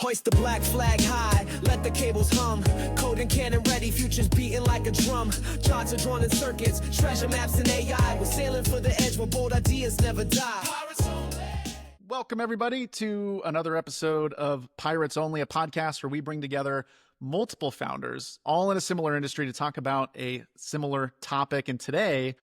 Hoist the black flag high, let the cables hum. Code and cannon ready, futures beating like a drum. Charts are drawn in circuits, treasure maps and AI. We're sailing for the edge where bold ideas never die. Welcome, everybody, to another episode of Pirates Only, a podcast where we bring together multiple founders, all in a similar industry, to talk about a similar topic. And today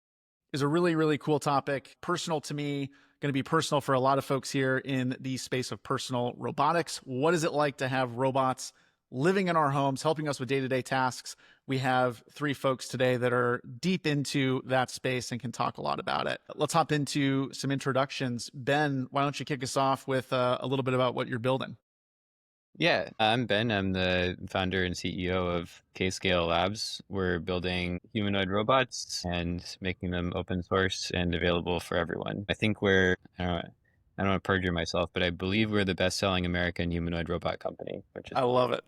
is a really, really cool topic, personal to me, going to be personal for a lot of folks here in the space of personal robotics. What is it like to have robots living in our homes, helping us with day-to-day tasks? We have three folks today that are deep into that space and can talk a lot about it. Let's hop into some introductions. Ben, why don't you kick us off with a little bit about what you're building? Yeah, I'm Ben. I'm the founder and CEO of K-Scale Labs. We're building humanoid robots and making them open source and available for everyone. I think I don't want to perjure myself, but I believe we're the best-selling American humanoid robot company, which is I love it.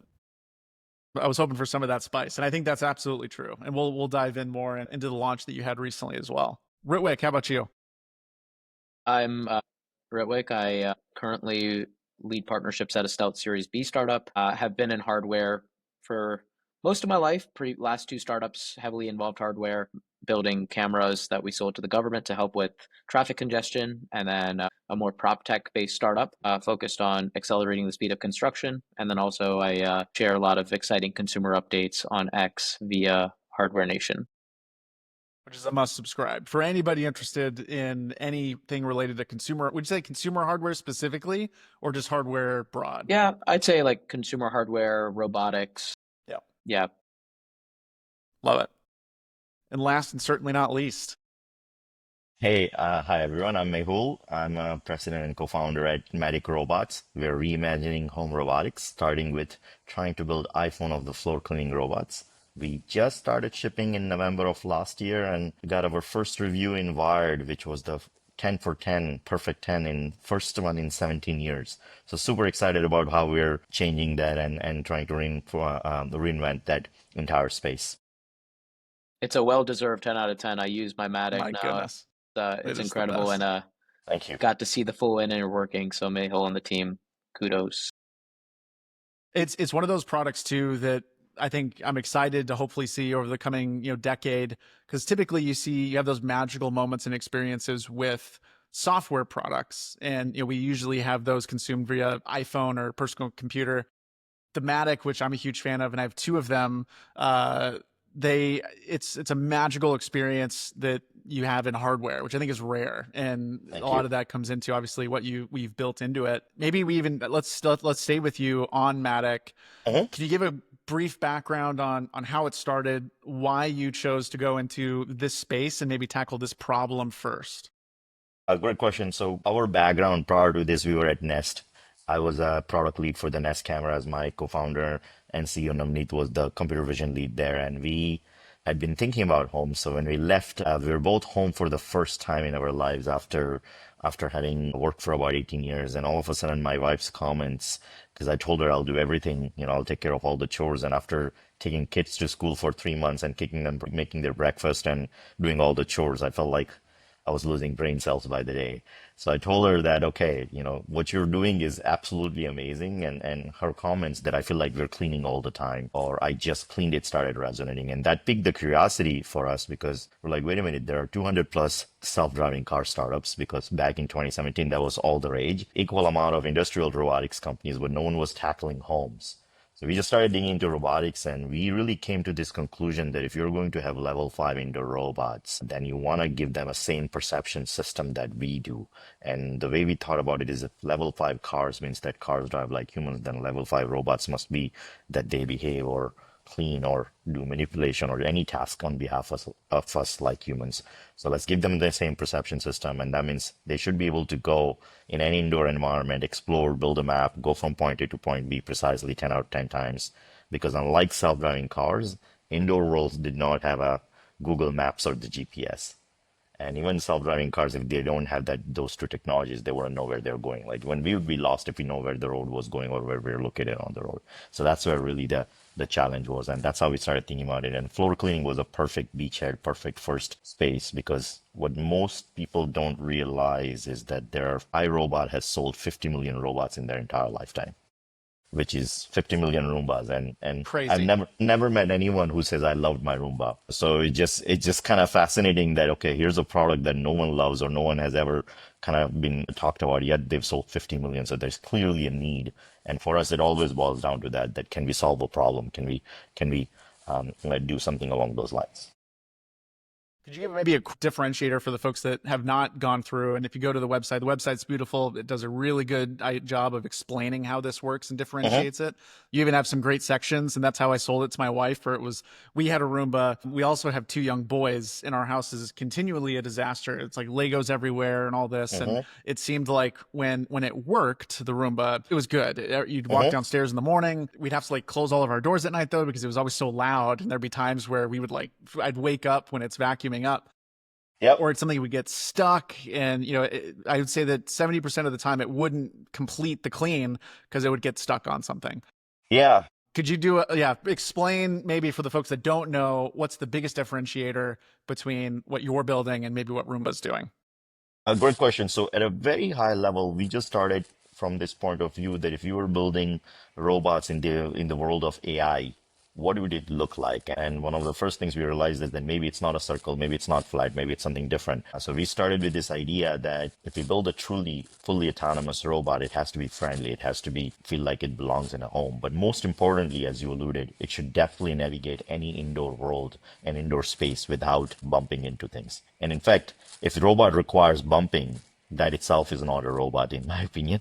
I was hoping for some of that spice, and I think that's absolutely true. And we'll dive in more into the launch that you had recently as well. Ritwik, how about you? I'm Ritwik. I currently lead partnerships at a stealth Series B startup. Have been in hardware for most of my life. Last two startups heavily involved hardware, building cameras that we sold to the government to help with traffic congestion, and then a more prop tech based startup focused on accelerating the speed of construction. And then also I share a lot of exciting consumer updates on X via Hardware Nation, Which is a must subscribe for anybody interested in anything related to consumer. Would you say consumer hardware specifically, or just hardware broad? Yeah, I'd say like consumer hardware, robotics. Yeah. Yeah. Love it. And last and certainly not least. Hey, hi everyone. I'm Mehul. I'm a president and co-founder at Matic Robots. We're reimagining home robotics, starting with trying to build iPhone of the floor cleaning robots. We just started shipping in November of last year and got our first review in Wired, which was the 10 for 10, perfect 10 in first one in 17 years. So super excited about how we're changing that and trying to reinvent that entire space. It's a well-deserved 10 out of 10. I use my Matic My now. goodness. It's incredible, and Thank you. got to see the full inner working. So Mehul and the team, kudos. It's one of those products too that I think I'm excited to hopefully see over the coming decade, because typically you have those magical moments and experiences with software products, and we usually have those consumed via iPhone or personal computer. The Matic, which I'm a huge fan of, and I have two of them, it's a magical experience that you have in hardware, which I think is rare, and Thank a lot you. of that comes into obviously what we've built into it. Maybe let's stay with you on Matic. Uh-huh. Can you give a brief background on how it started, why you chose to go into this space, and maybe tackle this problem first? A great question. So our background prior to this, we were at Nest. I was a product lead for the Nest camera as my co-founder, and CEO Navneet was the computer vision lead there. And we had been thinking about home. So when we left, we were both home for the first time in our lives after having worked for about 18 years. And all of a sudden, my wife's comments, because I told her I'll do everything, I'll take care of all the chores. And after taking kids to school for 3 months and kicking them, making their breakfast and doing all the chores, I felt like I was losing brain cells by the day. So I told her that, okay, what you're doing is absolutely amazing. And her comments that I feel like we're cleaning all the time, or I just cleaned it, started resonating. And that piqued the curiosity for us, because we're like, wait a minute, there are 200 plus self-driving car startups, because back in 2017, that was all the rage. Equal amount of industrial robotics companies, but no one was tackling homes. So we just started digging into robotics, and we really came to this conclusion that if you're going to have level 5 indoor robots, then you want to give them a same perception system that we do. And the way we thought about it is, if level 5 cars means that cars drive like humans, then level 5 robots must be that they behave or clean or do manipulation or any task on behalf of us like humans. So let's give them the same perception system, and that means they should be able to go in any indoor environment, explore, build a map, go from point A to point B precisely 10 out of 10 times. Because unlike self-driving cars, indoor worlds did not have a Google Maps or the GPS. And even self-driving cars, if they don't have those two technologies, they wouldn't know where they're going. Like when we would be lost if we know where the road was going or where we're located on the road. So that's where really the challenge was. And that's how we started thinking about it. And floor cleaning was a perfect beachhead, perfect first space, because what most people don't realize is that iRobot has sold 50 million robots in their entire lifetime. which is 50 million Roombas. And I've Crazy. never met anyone who says I loved my Roomba. So it's just kind of fascinating that, okay, here's a product that no one loves or no one has ever kind of been talked about, yet they've sold 50 million. So there's clearly a need. And for us, it always boils down to that can we solve a problem? Can we do something along those lines? Could you give maybe a differentiator for the folks that have not gone through? And if you go to the website's beautiful. It does a really good job of explaining how this works and differentiates it. You even have some great sections, and that's how I sold it to my wife. Where we had a Roomba. We also have 2 young boys in our house. Is continually a disaster. It's like Legos everywhere and all this. And it seemed like when it worked, the Roomba, it was good. You'd walk downstairs in the morning. We'd have to like close all of our doors at night though, because it was always so loud. And there'd be times where I'd wake up when it's vacuuming up, Yep. or it's something would get stuck. And I would say that 70% of the time it wouldn't complete the clean because it would get stuck on something. Yeah. Could you explain maybe for the folks that don't know, what's the biggest differentiator between what you're building and maybe what Roomba's doing? A great question. So at a very high level, we just started from this point of view that if you were building robots in the world of AI, what would it look like? And one of the first things we realized is that maybe it's not a circle, maybe it's not flat, maybe it's something different. So we started with this idea that if we build a truly fully autonomous robot, it has to be friendly, it has to feel like it belongs in a home. But most importantly, as you alluded, it should definitely navigate any indoor world and indoor space without bumping into things. And in fact, if the robot requires bumping, that itself is not a robot, in my opinion.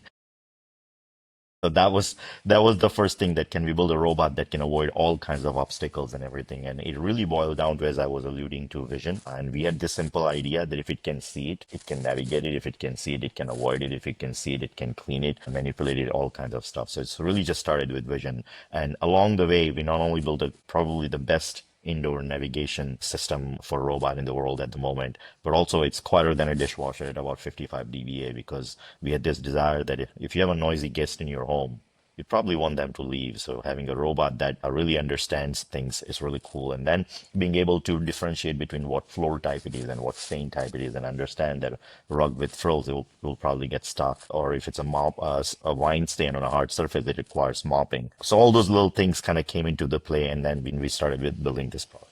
So that was the first thing, that can we build a robot that can avoid all kinds of obstacles and everything. And it really boiled down to, as I was alluding to, vision. And we had this simple idea that if it can see it, it can navigate it. If it can see it, it can avoid it. If it can see it, it can clean it, manipulate it, all kinds of stuff. So it's really just started with vision. And along the way, we not only built probably the best indoor navigation system for a robot in the world at the moment, but also it's quieter than a dishwasher at about 55 dBA, because we had this desire that if you have a noisy guest in your home, you probably want them to leave. So having a robot that really understands things is really cool. And then being able to differentiate between what floor type it is and what stain type it is, and understand that a rug with frills will probably get stuck, or if it's a wine stain on a hard surface, it requires mopping. So all those little things kind of came into the play, and then when we started with building this product.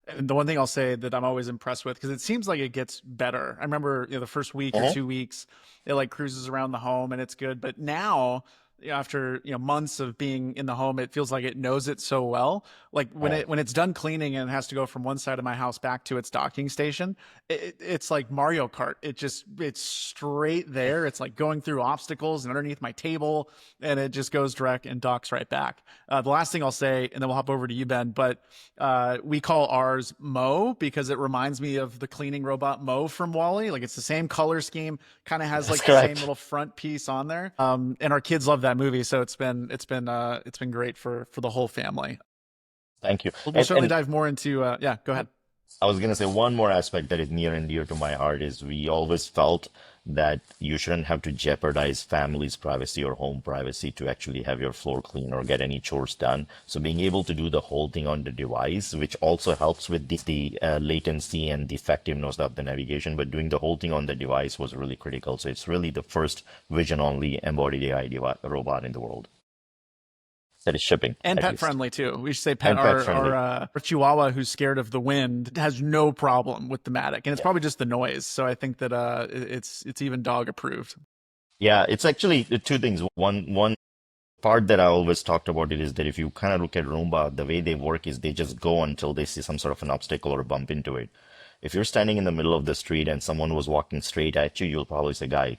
And the one thing I'll say that I'm always impressed with, because it seems like it gets better. I remember the first week or 2 weeks, it like cruises around the home and it's good. But now, after months of being in the home, it feels like it knows it so well. Like when it's done cleaning and it has to go from one side of my house back to its docking station, it's like Mario Kart. It's straight there. It's like going through obstacles and underneath my table, and it just goes direct and docks right back. The last thing I'll say, and then we'll hop over to you, Ben, but we call ours Mo because it reminds me of the cleaning robot Mo from WALL-E. Like it's the same color scheme, kind of has like the same little front piece on there. And our kids love that movie, so it's been great for the whole family. Thank you. We'll certainly dive more into go ahead. I was going to say one more aspect that is near and dear to my heart is we always felt that you shouldn't have to jeopardize family's privacy or home privacy to actually have your floor clean or get any chores done. So being able to do the whole thing on the device, which also helps with the latency and the effectiveness of the navigation, but doing the whole thing on the device was really critical. So it's really the first vision-only embodied AI robot in the world that is shipping. And pet friendly too. We should say our Chihuahua, who's scared of the wind, has no problem with the Matic, and it's probably just the noise. So I think that it's even dog approved. Yeah, it's actually 2 things. One part that I always talked about it is that if you kind of look at Roomba, the way they work is they just go until they see some sort of an obstacle or bump into it. If you're standing in the middle of the street and someone was walking straight at you, you'll probably say, "Guy,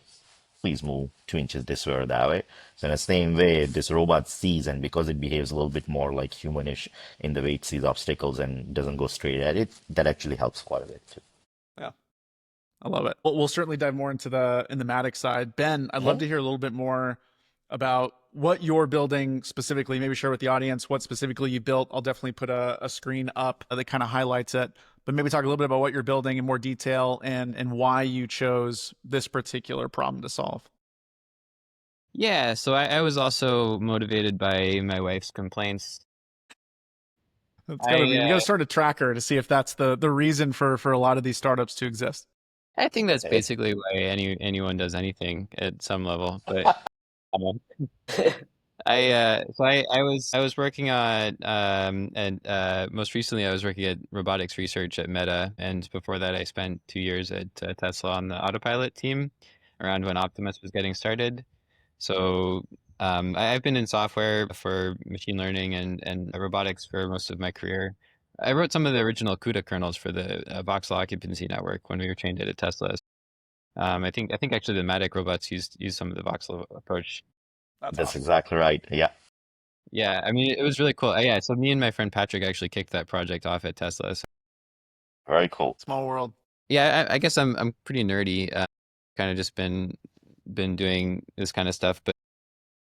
please move 2 inches this way or that way." So in the same way, this robot sees, and because it behaves a little bit more like humanish in the way it sees obstacles and doesn't go straight at it, that actually helps quite a bit too. Yeah, I love it. We'll certainly dive more into the Matic side. Ben, I'd love to hear a little bit more about what you're building specifically. Maybe share with the audience what specifically you built. I'll definitely put a screen up that kind of highlights it. But maybe talk a little bit about what you're building in more detail and why you chose this particular problem to solve. Yeah, so I was also motivated by my wife's complaints. It's gotta be. We got to start a tracker to see if that's the reason for a lot of these startups to exist. I think that's basically why anyone does anything at some level. But I was working on and most recently I was working at robotics research at Meta, and before that I spent 2 years at Tesla on the autopilot team around when Optimus was getting started. So I've been in software for machine learning and robotics for most of my career. I wrote some of the original CUDA kernels for the voxel occupancy network when we were trained at Tesla. I think actually the Matic robots used some of the voxel approach. That's That's awesome. exactly right. Yeah. Yeah, I mean, it was really cool. Yeah, so me and my friend Patrick actually kicked that project off at Tesla. So, Very cool. Small world. yeah, I guess I'm pretty nerdy. Kind of just been doing this kind of stuff. But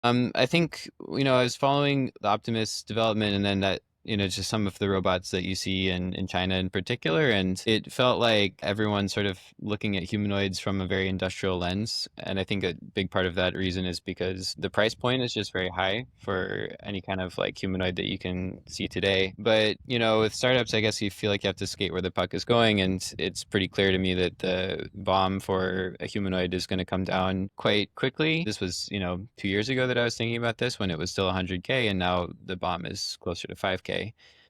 I think, I was following the Optimus development and then that, just some of the robots that you see in China in particular. And it felt like everyone's sort of looking at humanoids from a very industrial lens. And I think a big part of that reason is because the price point is just very high for any kind of like humanoid that you can see today. But, with startups, I guess you feel like you have to skate where the puck is going. And it's pretty clear to me that the bomb for a humanoid is going to come down quite quickly. This was, 2 years ago that I was thinking about this when it was still 100K, and now the bomb is closer to 5K.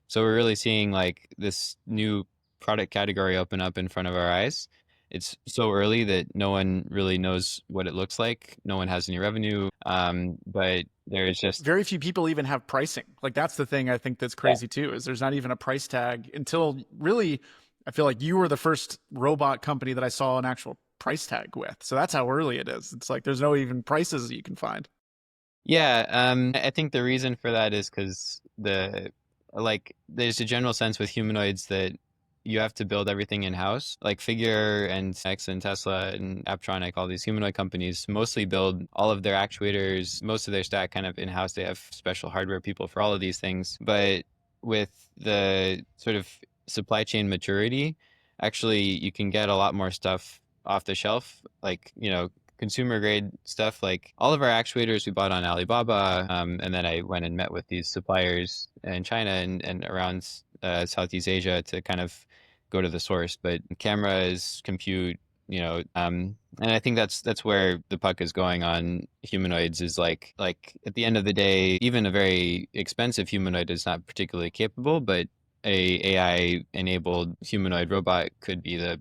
So we're really seeing like this new product category open up in front of our eyes. It's so early that no one really knows what it looks like. No one has any revenue, but there's just Very few people even have pricing. Like that's the thing I think that's crazy too, is there's not even a price tag until really, I feel like you were the first robot company that I saw an actual price tag with. So that's how early it is. It's like there's no even prices that you can find. Yeah, I think the reason for that is because there's a general sense with humanoids that you have to build everything in-house. Like Figure and X and Tesla and Apptronic, all these humanoid companies mostly build all of their actuators, most of their stack kind of in-house. They have special hardware people for all of these things. But with the sort of supply chain maturity, actually you can get a lot more stuff off the shelf, like, consumer grade stuff. Like all of our actuators we bought on Alibaba, and then I went and met with these suppliers in China and around Southeast Asia to kind of go to the source. But cameras, compute, and I think that's where the puck is going on humanoids. Is like at the end of the day, even a very expensive humanoid is not particularly capable, but a AI enabled humanoid robot could be the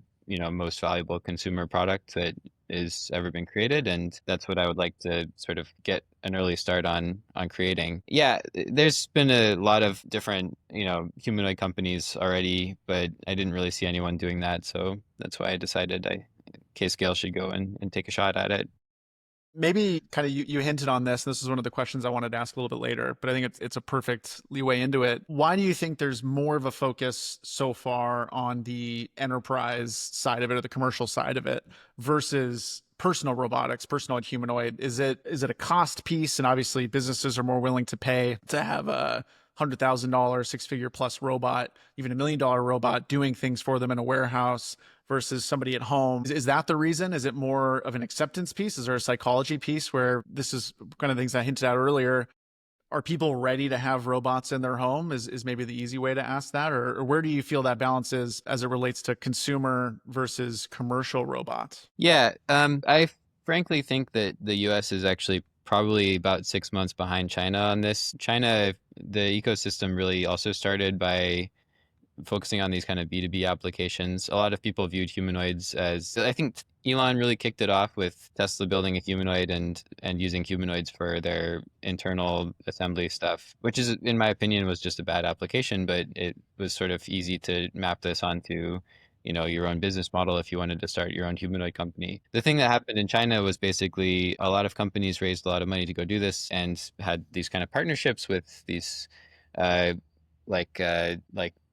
most valuable consumer product that is ever been created, and that's what I would like to sort of get an early start on creating. Yeah, there's been a lot of different humanoid companies already, but I didn't really see anyone doing that, so that's why I decided K-Scale should go and take a shot at it. Maybe kind of you hinted on this. This is one of the questions I wanted to ask a little bit later, but I think it's a perfect leeway into it. Why do you think there's more of a focus so far on the enterprise side of it or the commercial side of it versus personal robotics, personal humanoid? Is it a cost piece? And obviously businesses are more willing to pay to have a $100,000 six-figure plus robot, even $1 million robot doing things for them in a warehouse versus somebody at home. Is that the reason? Is it more of an acceptance piece? Is there a psychology piece where this is kind of things I hinted at earlier? Are people ready to have robots in their home is maybe the easy way to ask that? Or where do you feel that balance is as it relates to consumer versus commercial robots? Yeah, I frankly think that the US is actually probably about 6 months behind China on this. China, the ecosystem really also started by focusing on these kind of B2B applications. A lot of people viewed humanoids as, I think Elon really kicked it off with Tesla building a humanoid and using humanoids for their internal assembly stuff, which is, in my opinion, was just a bad application, but it was sort of easy to map this onto your own business model if you wanted to start your own humanoid company. The thing that happened in China was basically a lot of companies raised a lot of money to go do this and had these kind of partnerships with these uh, like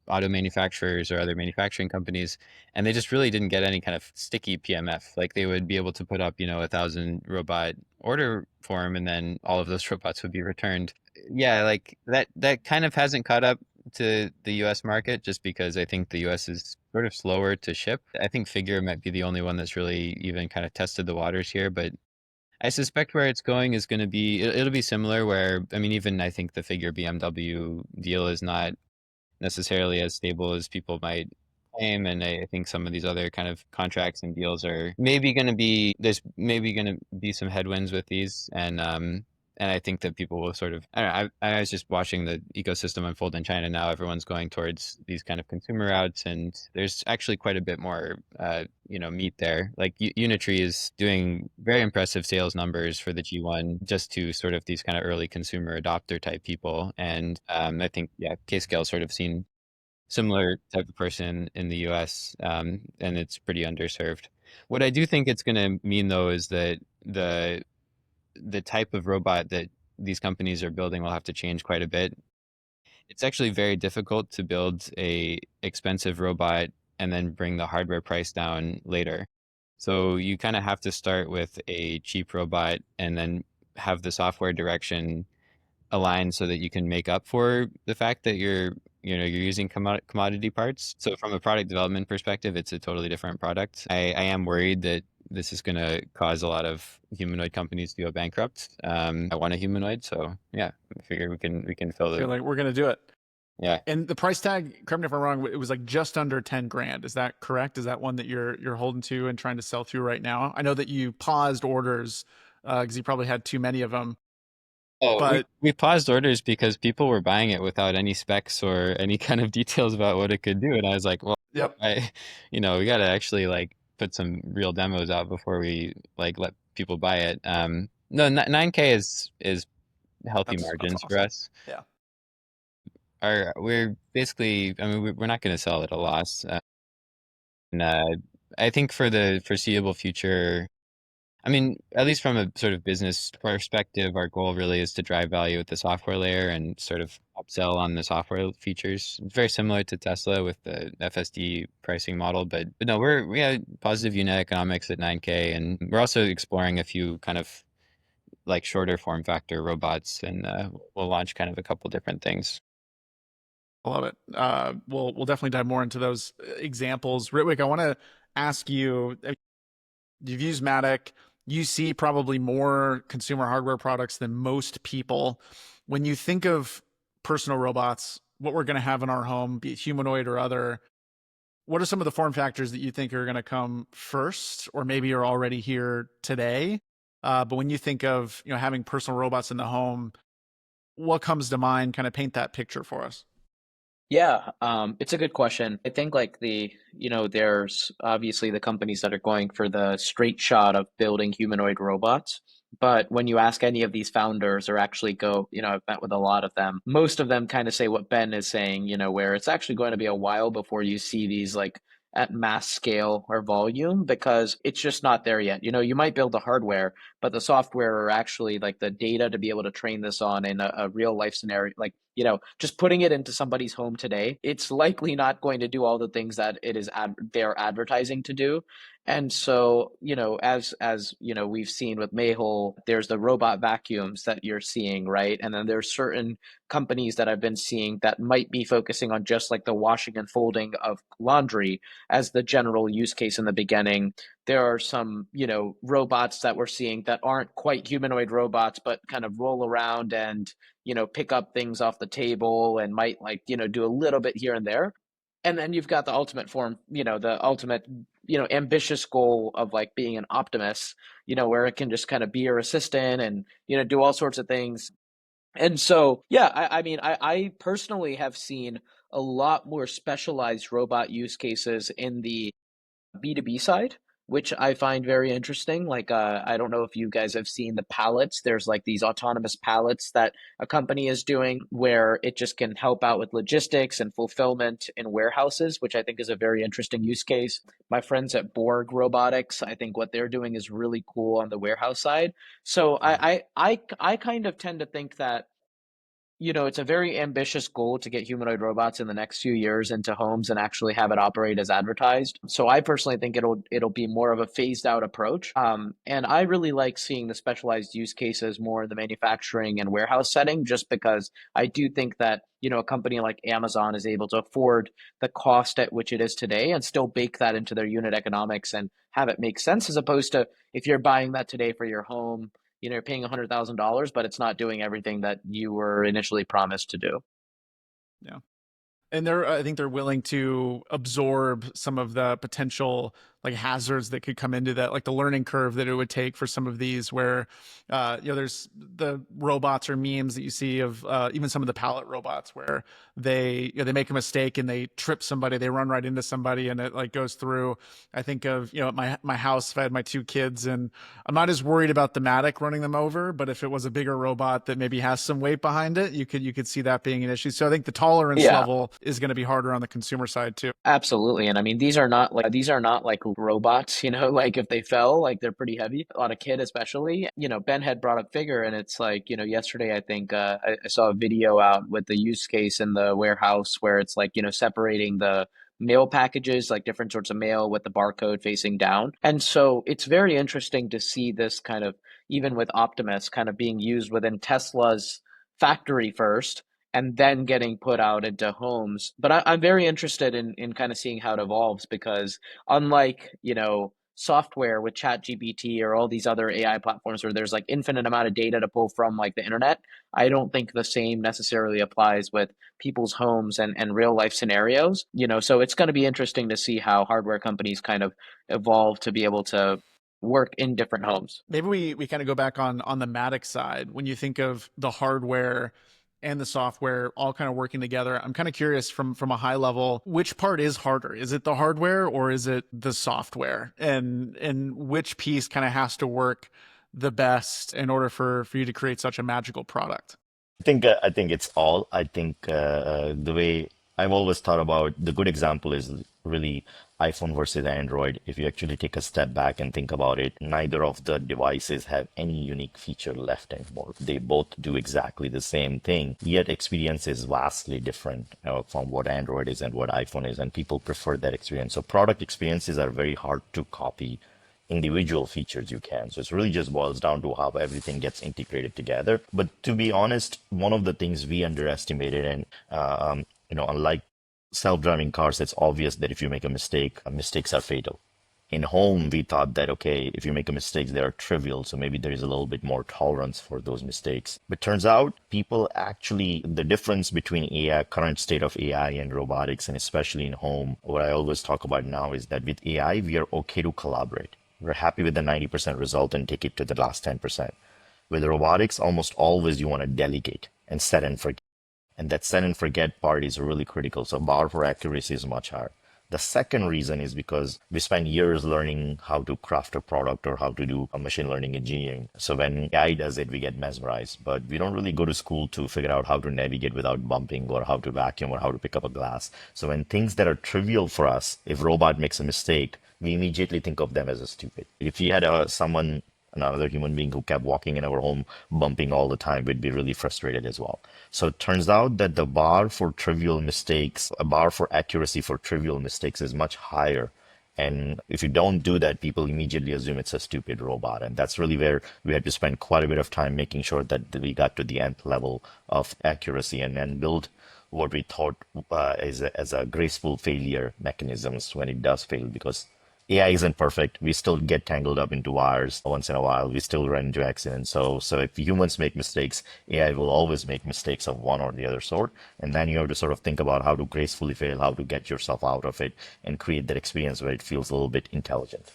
auto manufacturers or other manufacturing companies, and they just really didn't get any kind of sticky PMF. Like they would be able to put up 1,000 robot order form, and then all of those robots would be returned. Yeah, like that kind of hasn't caught up to the US market, just because I think the US is sort of slower to ship. I think Figure might be the only one that's really even kind of tested the waters here, but I suspect where it's going is going to be, it'll be similar where, I mean, even I think the Figure BMW deal is not necessarily as stable as people might came, and I think some of these other kind of contracts and deals are maybe going to be there's maybe going to be some headwinds with these, and I think that people will sort of I don't know, I was just watching the ecosystem unfold in China now. Everyone's going towards these kind of consumer routes, and there's actually quite a bit more meat there. Like Unitree is doing very impressive sales numbers for the G1 just to sort of these kind of early consumer adopter type people, and I think K-Scale sort of seen similar type of person in the US, and it's pretty underserved. What I do think it's going to mean, though, is that the type of robot that these companies are building will have to change quite a bit. It's actually very difficult to build a expensive robot and then bring the hardware price down later. So you kind of have to start with a cheap robot and then have the software direction aligned so that you can make up for the fact that you're using commodity parts. So from a product development perspective, it's a totally different product. I am worried that this is going to cause a lot of humanoid companies to go bankrupt. I want a humanoid, so yeah, I figure we can fill Feel the like we're gonna do it. yeah. And the price tag, correct me if I'm wrong, it was like just under 10 grand. Is that correct? Is that one that you're holding to and trying to sell through right now? I know that you paused orders because you probably had too many of them. Oh, But we paused orders because people were buying it without any specs or any kind of details about what it could do, and I was like, well, yep, we got to actually like put some real demos out before we like let people buy it. No, 9K is healthy that's margins for awesome. us. Yeah. We're basically, I mean, we're not going to sell at a loss. And I think for the foreseeable future, I mean, at least from a sort of business perspective, our goal really is to drive value at the software layer and sort of upsell on the software features. It's very similar to Tesla with the FSD pricing model, but no, we have positive unit economics at 9K, and we're also exploring a few kind of like shorter form factor robots, and we'll launch kind of a couple different things. I love it. We'll definitely dive more into those examples. Ritwik, I want to ask you, you've used Matic. You see probably more consumer hardware products than most people. When you think of personal robots, what we're going to have in our home, be it humanoid or other, what are some of the form factors that you think are going to come first, or maybe are already here today? But when you think of having personal robots in the home, what comes to mind? Kind of paint that picture for us. Yeah, it's a good question. I think like there's obviously the companies that are going for the straight shot of building humanoid robots. But when you ask any of these founders or actually go, I've met with a lot of them, most of them kind of say what Ben is saying, where it's actually going to be a while before you see these like at mass scale or volume because it's just not there yet. You might build the hardware, but the software or actually like the data to be able to train this on in a real life scenario, like just putting it into somebody's home today, it's likely not going to do all the things that it is they're advertising to do. And so, as we've seen with Mehul, there's the robot vacuums that you're seeing, right? And then there's certain companies that I've been seeing that might be focusing on just like the washing and folding of laundry as the general use case in the beginning. There are some, robots that we're seeing that aren't quite humanoid robots, but kind of roll around and pick up things off the table and might like, do a little bit here and there. And then you've got the ultimate form, the ultimate, ambitious goal of like being an Optimus, where it can just kind of be your assistant and, do all sorts of things. And so, yeah, I mean, I personally have seen a lot more specialized robot use cases in the B2B side, which I find very interesting. Like, I don't know if you guys have seen the pallets. There's like these autonomous pallets that a company is doing where it just can help out with logistics and fulfillment in warehouses, which I think is a very interesting use case. My friends at Borg Robotics, I think what they're doing is really cool on the warehouse side. So I kind of tend to think that it's a very ambitious goal to get humanoid robots in the next few years into homes and actually have it operate as advertised. So I personally think it'll be more of a phased out approach. And I really like seeing the specialized use cases more in the manufacturing and warehouse setting, just because I do think that a company like Amazon is able to afford the cost at which it is today and still bake that into their unit economics and have it make sense, as opposed to if you're buying that today for your home, you're paying $100,000, but it's not doing everything that you were initially promised to do. Yeah. And I think they're willing to absorb some of the potential like hazards that could come into that, like the learning curve that it would take for some of these where, there's the robots or memes that you see of even some of the pallet robots where they make a mistake and they trip somebody, they run right into somebody and it like goes through. I think of, at my house, if I had my two kids, and I'm not as worried about the Matic running them over, but if it was a bigger robot that maybe has some weight behind it, you could see that being an issue. So I think the tolerance level is going to be harder on the consumer side too. Absolutely. And I mean, these are not like robots, like if they fell, like they're pretty heavy on a kid, especially. Ben had brought up figure, and it's like, yesterday, I think I saw a video out with the use case in the warehouse where it's like, separating the mail packages, like different sorts of mail with the barcode facing down. And so it's very interesting to see this kind of, even with Optimus, kind of being used within Tesla's factory first and then getting put out into homes. But I'm very interested in kind of seeing how it evolves, because unlike, software with ChatGPT or all these other AI platforms where there's like infinite amount of data to pull from like the internet, I don't think the same necessarily applies with people's homes and real life scenarios. So it's going to be interesting to see how hardware companies kind of evolve to be able to work in different homes. Maybe we kind of go back on the Matic side. When you think of the hardware and the software all kind of working together, I'm kind of curious from a high level, which part is harder? Is it the hardware or is it the software? And which piece kind of has to work the best in order for you to create such a magical product? I think it's all. I think the way I've always thought about the good example is really iPhone versus Android. If you actually take a step back and think about it, neither of the devices have any unique feature left anymore. They both do exactly the same thing, yet experience is vastly different from what Android is and what iPhone is, and people prefer that experience. So product experiences are very hard to copy. Individual features you can. So it's really just boils down to how everything gets integrated together. But to be honest, one of the things we underestimated, and unlike self-driving cars, it's obvious that if you make a mistake, mistakes are fatal. In home, we thought that, okay, if you make a mistake, they are trivial. So maybe there is a little bit more tolerance for those mistakes. But turns out people actually, the difference between AI, current state of AI and robotics, and especially in home, what I always talk about now is that with AI, we are okay to collaborate. We're happy with the 90% result and take it to the last 10%. With robotics, almost always you want to delegate and set and forget. And that set and forget part is really critical. So bar for accuracy is much higher. The second reason is because we spend years learning how to craft a product or how to do a machine learning engineering. So when AI does it, we get mesmerized, but we don't really go to school to figure out how to navigate without bumping or how to vacuum or how to pick up a glass. So when things that are trivial for us, if robot makes a mistake, we immediately think of them as a stupid. If you had another human being who kept walking in our home, bumping all the time, we'd be really frustrated as well. So it turns out that the bar for trivial mistakes, a bar for accuracy for trivial mistakes is much higher. And if you don't do that, people immediately assume it's a stupid robot. And that's really where we had to spend quite a bit of time making sure that we got to the nth level of accuracy and then build what we thought as a graceful failure mechanisms when it does fail, because AI isn't perfect. We still get tangled up into wires once in a while. We still run into accidents. So if humans make mistakes, AI will always make mistakes of one or the other sort. And then you have to sort of think about how to gracefully fail, how to get yourself out of it and create that experience where it feels a little bit intelligent.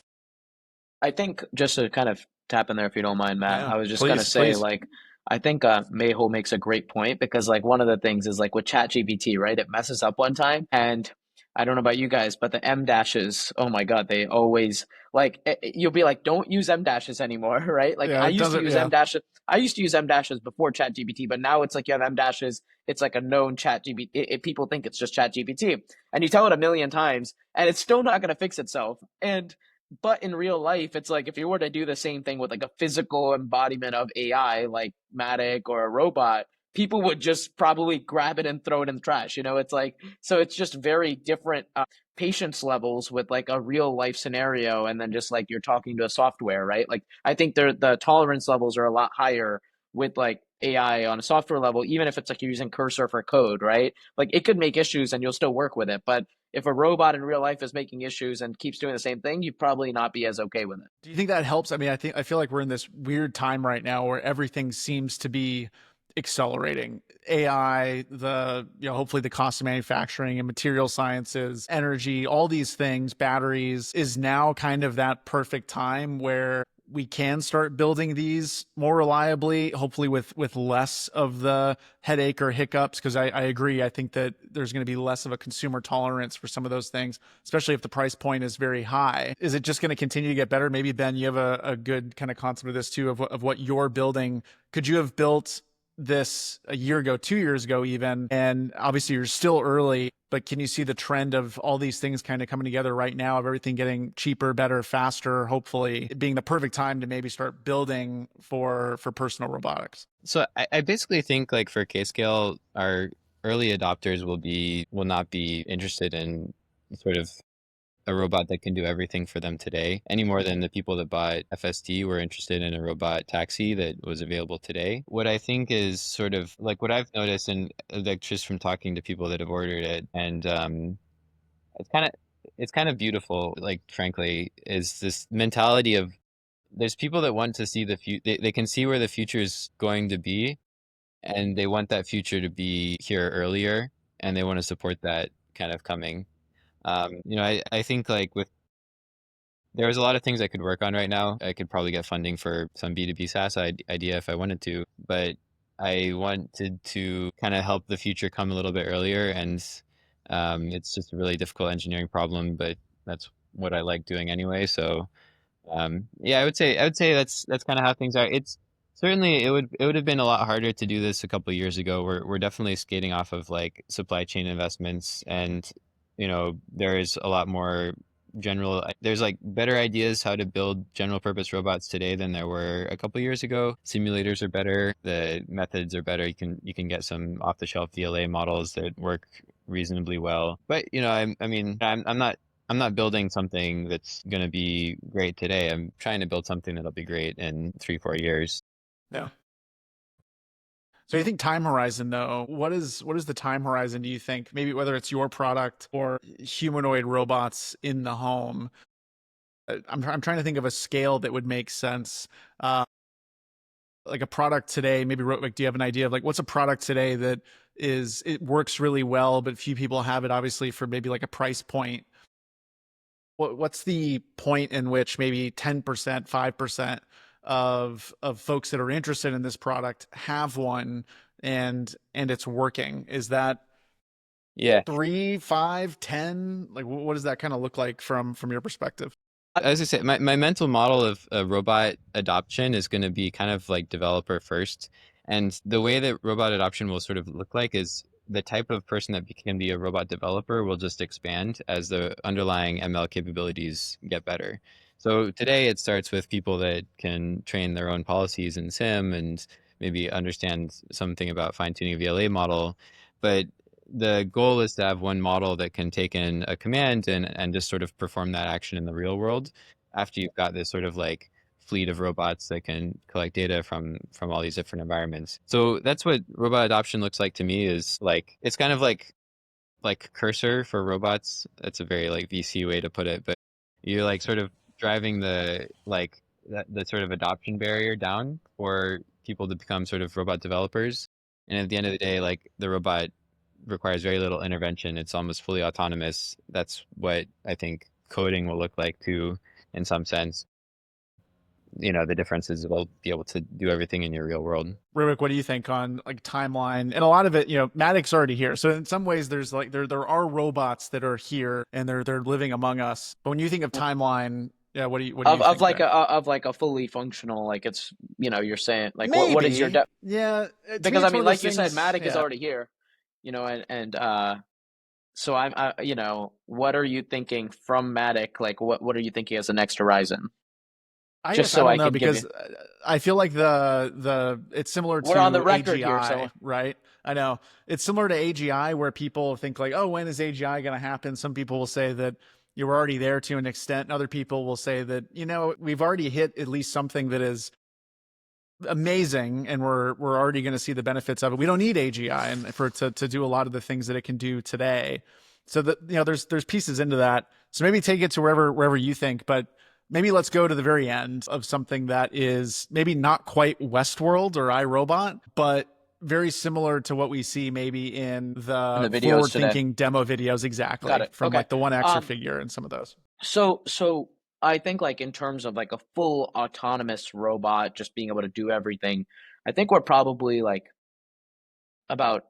I think just to kind of tap in there, if you don't mind, Matt, Yeah, I was just going to say, please. like, I think Mehul makes a great point, because like one of the things is like with ChatGPT, right? It messes up one time, and I don't know about you guys, but the M dashes, oh my God, they always like you'll be like, don't use M dashes anymore, right? Like Yeah, I it used to doesn't. use Yeah. M dashes. I used to use M dashes before ChatGPT, but now it's like you have M dashes. It's like a known ChatGPT. People think it's just ChatGPT, and you tell it a million times, and it's still not going to fix itself. But in real life, it's like if you were to do the same thing with like a physical embodiment of AI, like Matic or a robot, people would just probably grab it and throw it in the trash. It's like, so it's just very different patience levels with like a real life scenario. And then just like you're talking to a software, right? Like I think the tolerance levels are a lot higher with like AI on a software level, even if it's like you're using Cursor for code, right? Like it could make issues and you'll still work with it. But if a robot in real life is making issues and keeps doing the same thing, you'd probably not be as okay with it. Do you think that helps? I mean, I feel like we're in this weird time right now where everything seems to be accelerating. AI, hopefully the cost of manufacturing and material sciences, energy, all these things, batteries, is now kind of that perfect time where we can start building these more reliably, hopefully with less of the headache or hiccups. Because I agree. I think that there's going to be less of a consumer tolerance for some of those things, especially if the price point is very high. Is it just going to continue to get better? Maybe, Ben, you have a good kind of concept of this too, of what you're building. Could you have built this a year ago, 2 years ago even, and obviously you're still early, but can you see the trend of all these things kind of coming together right now, of everything getting cheaper, better, faster, hopefully it being the perfect time to maybe start building for personal robotics? So I basically think like for K-scale, our early adopters will not be interested in sort of a robot that can do everything for them today, any more than the people that bought FSD were interested in a robot taxi that was available today. What I think is sort of like what I've noticed, and like just from talking to people that have ordered it, and it's kind of it's kind of beautiful, like frankly, is this mentality of there's people that want to see they can see where the future is going to be, and they want that future to be here earlier, and they want to support that kind of coming. I think like there's a lot of things I could work on right now. I could probably get funding for some B2B SaaS idea if I wanted to, but I wanted to kind of help the future come a little bit earlier. And it's just a really difficult engineering problem, but that's what I like doing anyway. So yeah, I would say that's kind of how things are. It's certainly it would have been a lot harder to do this a couple of years ago. We're definitely skating off of like supply chain investments, and there is a lot more there's like better ideas how to build general purpose robots today than there were a couple of years ago. Simulators are better, the methods are better. You can get some off the shelf VLA models that work reasonably well. But I'm not building something that's going to be great today. I'm trying to build something that'll be great in 3-4 years. Yeah. So you think time horizon though, what is the time horizon, do you think? Maybe whether it's your product or humanoid robots in the home. I'm trying to think of a scale that would make sense. Like a product today, maybe Ritwik, do you have an idea of like what's a product today that it works really well, but few people have it, obviously, for maybe like a price point? What's the point in which maybe 10%, 5% of folks that are interested in this product have one and it's working? Is that Yeah. 3, 5, 10? Like what does that kind of look like from your perspective? As I said, my mental model of robot adoption is going to be kind of like developer first. And the way that robot adoption will sort of look like is the type of person that can be a robot developer will just expand as the underlying ML capabilities get better. So today it starts with people that can train their own policies in sim and maybe understand something about fine-tuning a VLA model. But the goal is to have one model that can take in a command and just sort of perform that action in the real world after you've got this sort of like fleet of robots that can collect data from all these different environments. So that's what robot adoption looks like to me, is like it's kind of like cursor for robots. That's a very like VC way to put it, but you're like sort of driving the sort of adoption barrier down for people to become sort of robot developers. And at the end of the day, like the robot requires very little intervention. It's almost fully autonomous. That's what I think coding will look like too, in some sense. The difference is we'll be able to do everything in your real world. Ritwik, what do you think on like timeline? And a lot of it, Matic's already here. So in some ways there's like there are robots that are here and they're living among us. But when you think of timeline, yeah, what do you think of like a fully functional, like it's you're saying like maybe. what is your yeah, because I mean like you said, Matic is already here, and so what are you thinking from Matic? Like what are you thinking as the next horizon? I don't know, because I feel like it's similar to we're on the record AGI, here, so right? I know it's similar to AGI, where people think like, oh, when is AGI going to happen? Some people will say that you're already there to an extent, and other people will say that we've already hit at least something that is amazing, and we're already going to see the benefits of it. We don't need AGI and to do a lot of the things that it can do today. So that there's pieces into that. So maybe take it to wherever you think, but maybe let's go to the very end of something that is maybe not quite Westworld or iRobot, but very similar to what we see maybe in In the the videos today. forward-thinking demo videos, Got exactly, it. from Okay. like the one extra figure and some of those. So I think like in terms of like a full autonomous robot just being able to do everything, I think we're probably like about,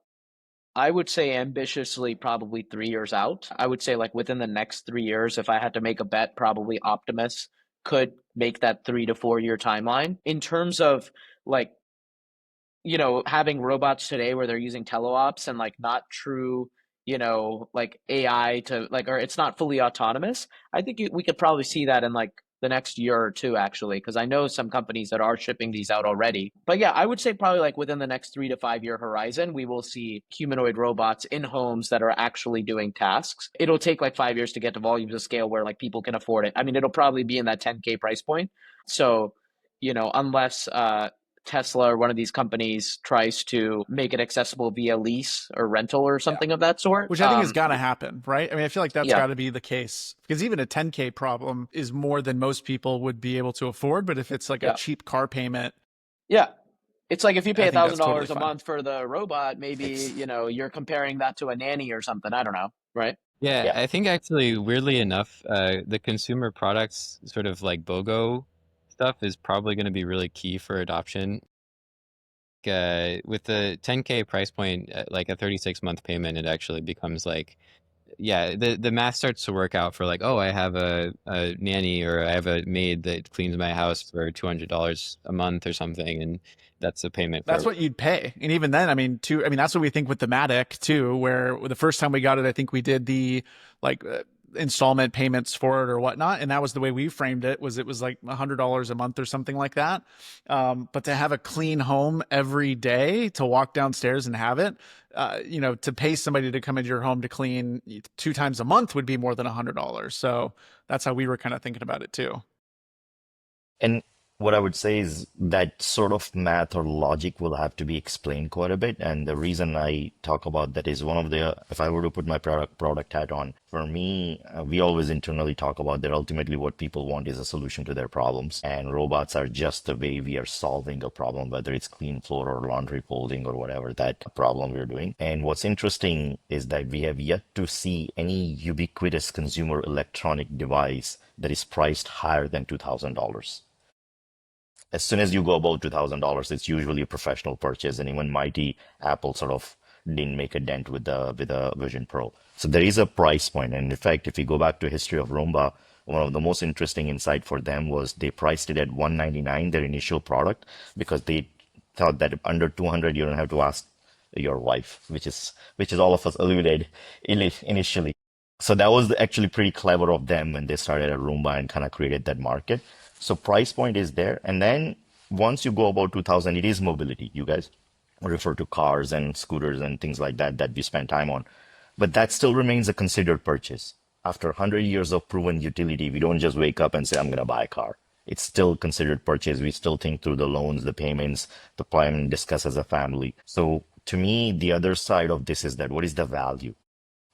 I would say ambitiously probably 3 years out. I would say like within the next 3 years, if I had to make a bet, probably Optimus could make that 3 to 4 year timeline. In terms of like, having robots today where they're using teleops and like not true, like AI to like, or it's not fully autonomous. I think we could probably see that in like the next year or two, actually, because I know some companies that are shipping these out already. But yeah, I would say probably like within the next 3 to 5 year horizon, we will see humanoid robots in homes that are actually doing tasks. It'll take like 5 years to get to volumes of scale where like people can afford it. I mean, it'll probably be in that 10K price point. So, unless Tesla or one of these companies tries to make it accessible via lease or rental or something of that sort. Which I think has got to happen, right? I mean, I feel like that's Yeah. got to be the case, because even a 10K problem is more than most people would be able to afford. But if it's like a cheap car payment, Yeah. It's like if you pay I think that's $1,000 totally a fine. month for the robot, maybe, you're comparing that to a nanny or something. I don't know, right? Yeah, Yeah. I think actually, weirdly enough, the consumer products sort of like BOGO stuff is probably going to be really key for adoption. With the 10K price point, like a 36-month payment, it actually becomes like, yeah, the math starts to work out for like, oh, I have a nanny or I have a maid that cleans my house for $200 a month or something, and that's a payment for that's what you'd pay. And even then, I mean, that's what we think with the Matic too, where the first time we got it, I think we did the like installment payments for it or whatnot. And that was the way we framed it, was like $100 a month or something like that. But to have a clean home every day, to walk downstairs and have it, to pay somebody to come into your home to clean 2 times a month would be more than $100. So that's how we were kind of thinking about it too. And what I would say is that sort of math or logic will have to be explained quite a bit. And the reason I talk about that is one of the, if I were to put my product hat on, for me, we always internally talk about that ultimately what people want is a solution to their problems. And robots are just the way we are solving a problem, whether it's clean floor or laundry folding or whatever that problem we're doing. And what's interesting is that we have yet to see any ubiquitous consumer electronic device that is priced higher than $2,000. As soon as you go above $2,000, it's usually a professional purchase, and even mighty Apple sort of didn't make a dent with the Vision Pro. So there is a price point, and in fact, if you go back to history of Roomba, one of the most interesting insight for them was they priced it at $199, their initial product, because they thought that under 200 you don't have to ask your wife, which is all of us alluded initially. So that was actually pretty clever of them when they started at Roomba and kind of created that market. So price point is there. And then once you go about 2000, it is mobility. You guys refer to cars and scooters and things like that that we spend time on. But that still remains a considered purchase. After 100 years of proven utility, we don't just wake up and say, I'm going to buy a car. It's still considered purchase. We still think through the loans, the payments, the plan, and discuss as a family. So to me, the other side of this is that what is the value?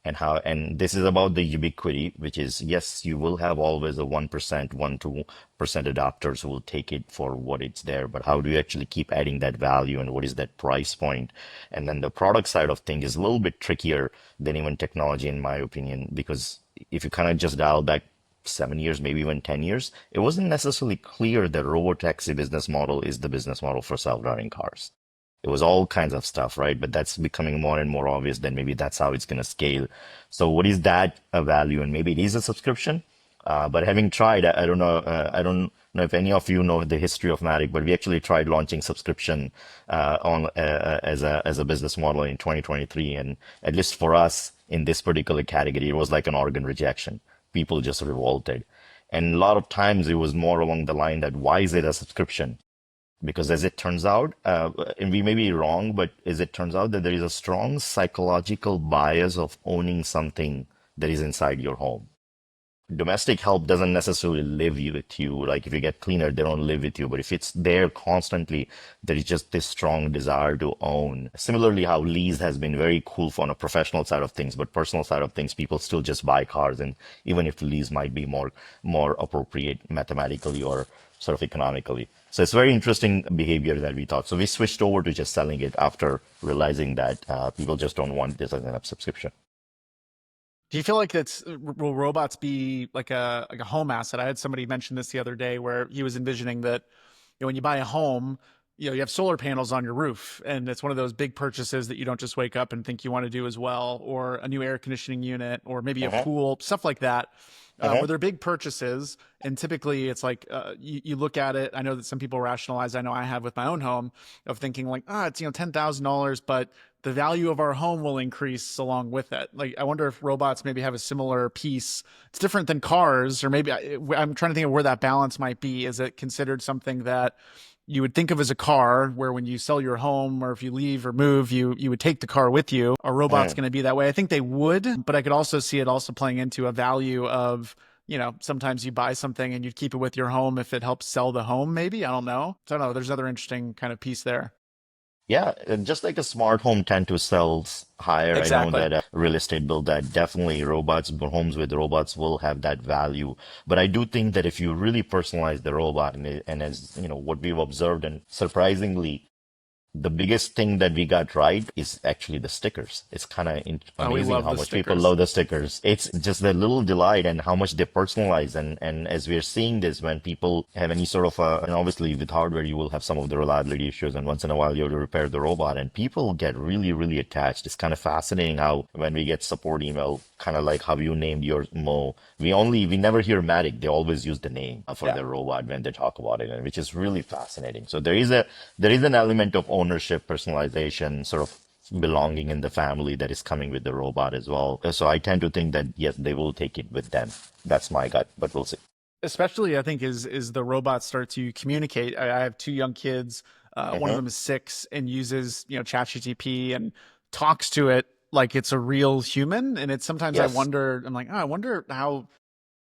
And this is about the ubiquity, which is, yes, you will have always a 1%, 1-2% adopters who will take it for what it's there, but how do you actually keep adding that value and what is that price point? And then the product side of things is a little bit trickier than even technology, in my opinion, because if you kind of just dial back 7 years, maybe even 10 years, it wasn't necessarily clear that robotaxi business model is the business model for self-driving cars. It was all kinds of stuff, right? But that's becoming more and more obvious that maybe that's how it's going to scale. So what is that a value? And maybe it is a subscription. But having tried, I don't know, I don't know if any of you know the history of Matic, but we actually tried launching subscription on as a business model in 2023, and at least for us in this particular category, it was like an organ rejection. People just revolted, and a lot of times it was more along the line that why is it a subscription? Because as it turns out, and we may be wrong, but as it turns out that there is a strong psychological bias of owning something that is inside your home. Domestic help doesn't necessarily live with you. Like if you get cleaner, they don't live with you. But if it's there constantly, there is just this strong desire to own. Similarly, how lease has been very cool for on a professional side of things, but personal side of things, people still just buy cars. And even if lease might be more appropriate mathematically or sort of economically. So it's very interesting behavior that we thought. So we switched over to just selling it after realizing that people just don't want this as an app subscription. Do you feel like will robots be like a home asset? I had somebody mention this the other day where he was envisioning that, when you buy a home, you have solar panels on your roof, and it's one of those big purchases that you don't just wake up and think you want to do as well, or a new air conditioning unit, or maybe a pool, stuff like that. Where they're big purchases, and typically it's like you look at it. I know that some people rationalize. I know I have with my own home of thinking like, it's $10,000, but the value of our home will increase along with it. Like, I wonder if robots maybe have a similar piece. It's different than cars, or maybe I'm trying to think of where that balance might be. Is it considered something that you would think of as a car, where when you sell your home or if you leave or move, you would take the car with you? A robot's going to be that way. I think they would, but I could also see it also playing into a value of, sometimes you buy something and you'd keep it with your home if it helps sell the home, maybe. I don't know. So I don't know. There's another interesting kind of piece there. Yeah, just like a smart home tend to sell higher. Exactly. I know that real estate build that definitely robots, homes with robots will have that value. But I do think that if you really personalize the robot and as what we've observed, and surprisingly, the biggest thing that we got right is actually the stickers. It's kind of amazing how much people love the stickers. It's just the little delight and how much they personalize. And as we're seeing this, when people have any sort of and obviously with hardware, you will have some of the reliability issues, and once in a while you have to repair the robot, and people get really, really attached. It's kind of fascinating how when we get support email, kind of like how you named your Mo, we never hear Matic. They always use the name for their robot when they talk about it, which is really fascinating. So there is an element of ownership, personalization, sort of belonging in the family that is coming with the robot as well. So I tend to think that yes, they will take it with them. That's my gut, but we'll see. Especially, I think, is the robots start to communicate. I have two young kids. One of them is 6 and uses ChatGPT and talks to it like it's a real human. And it's sometimes I wonder. I'm like, I wonder how,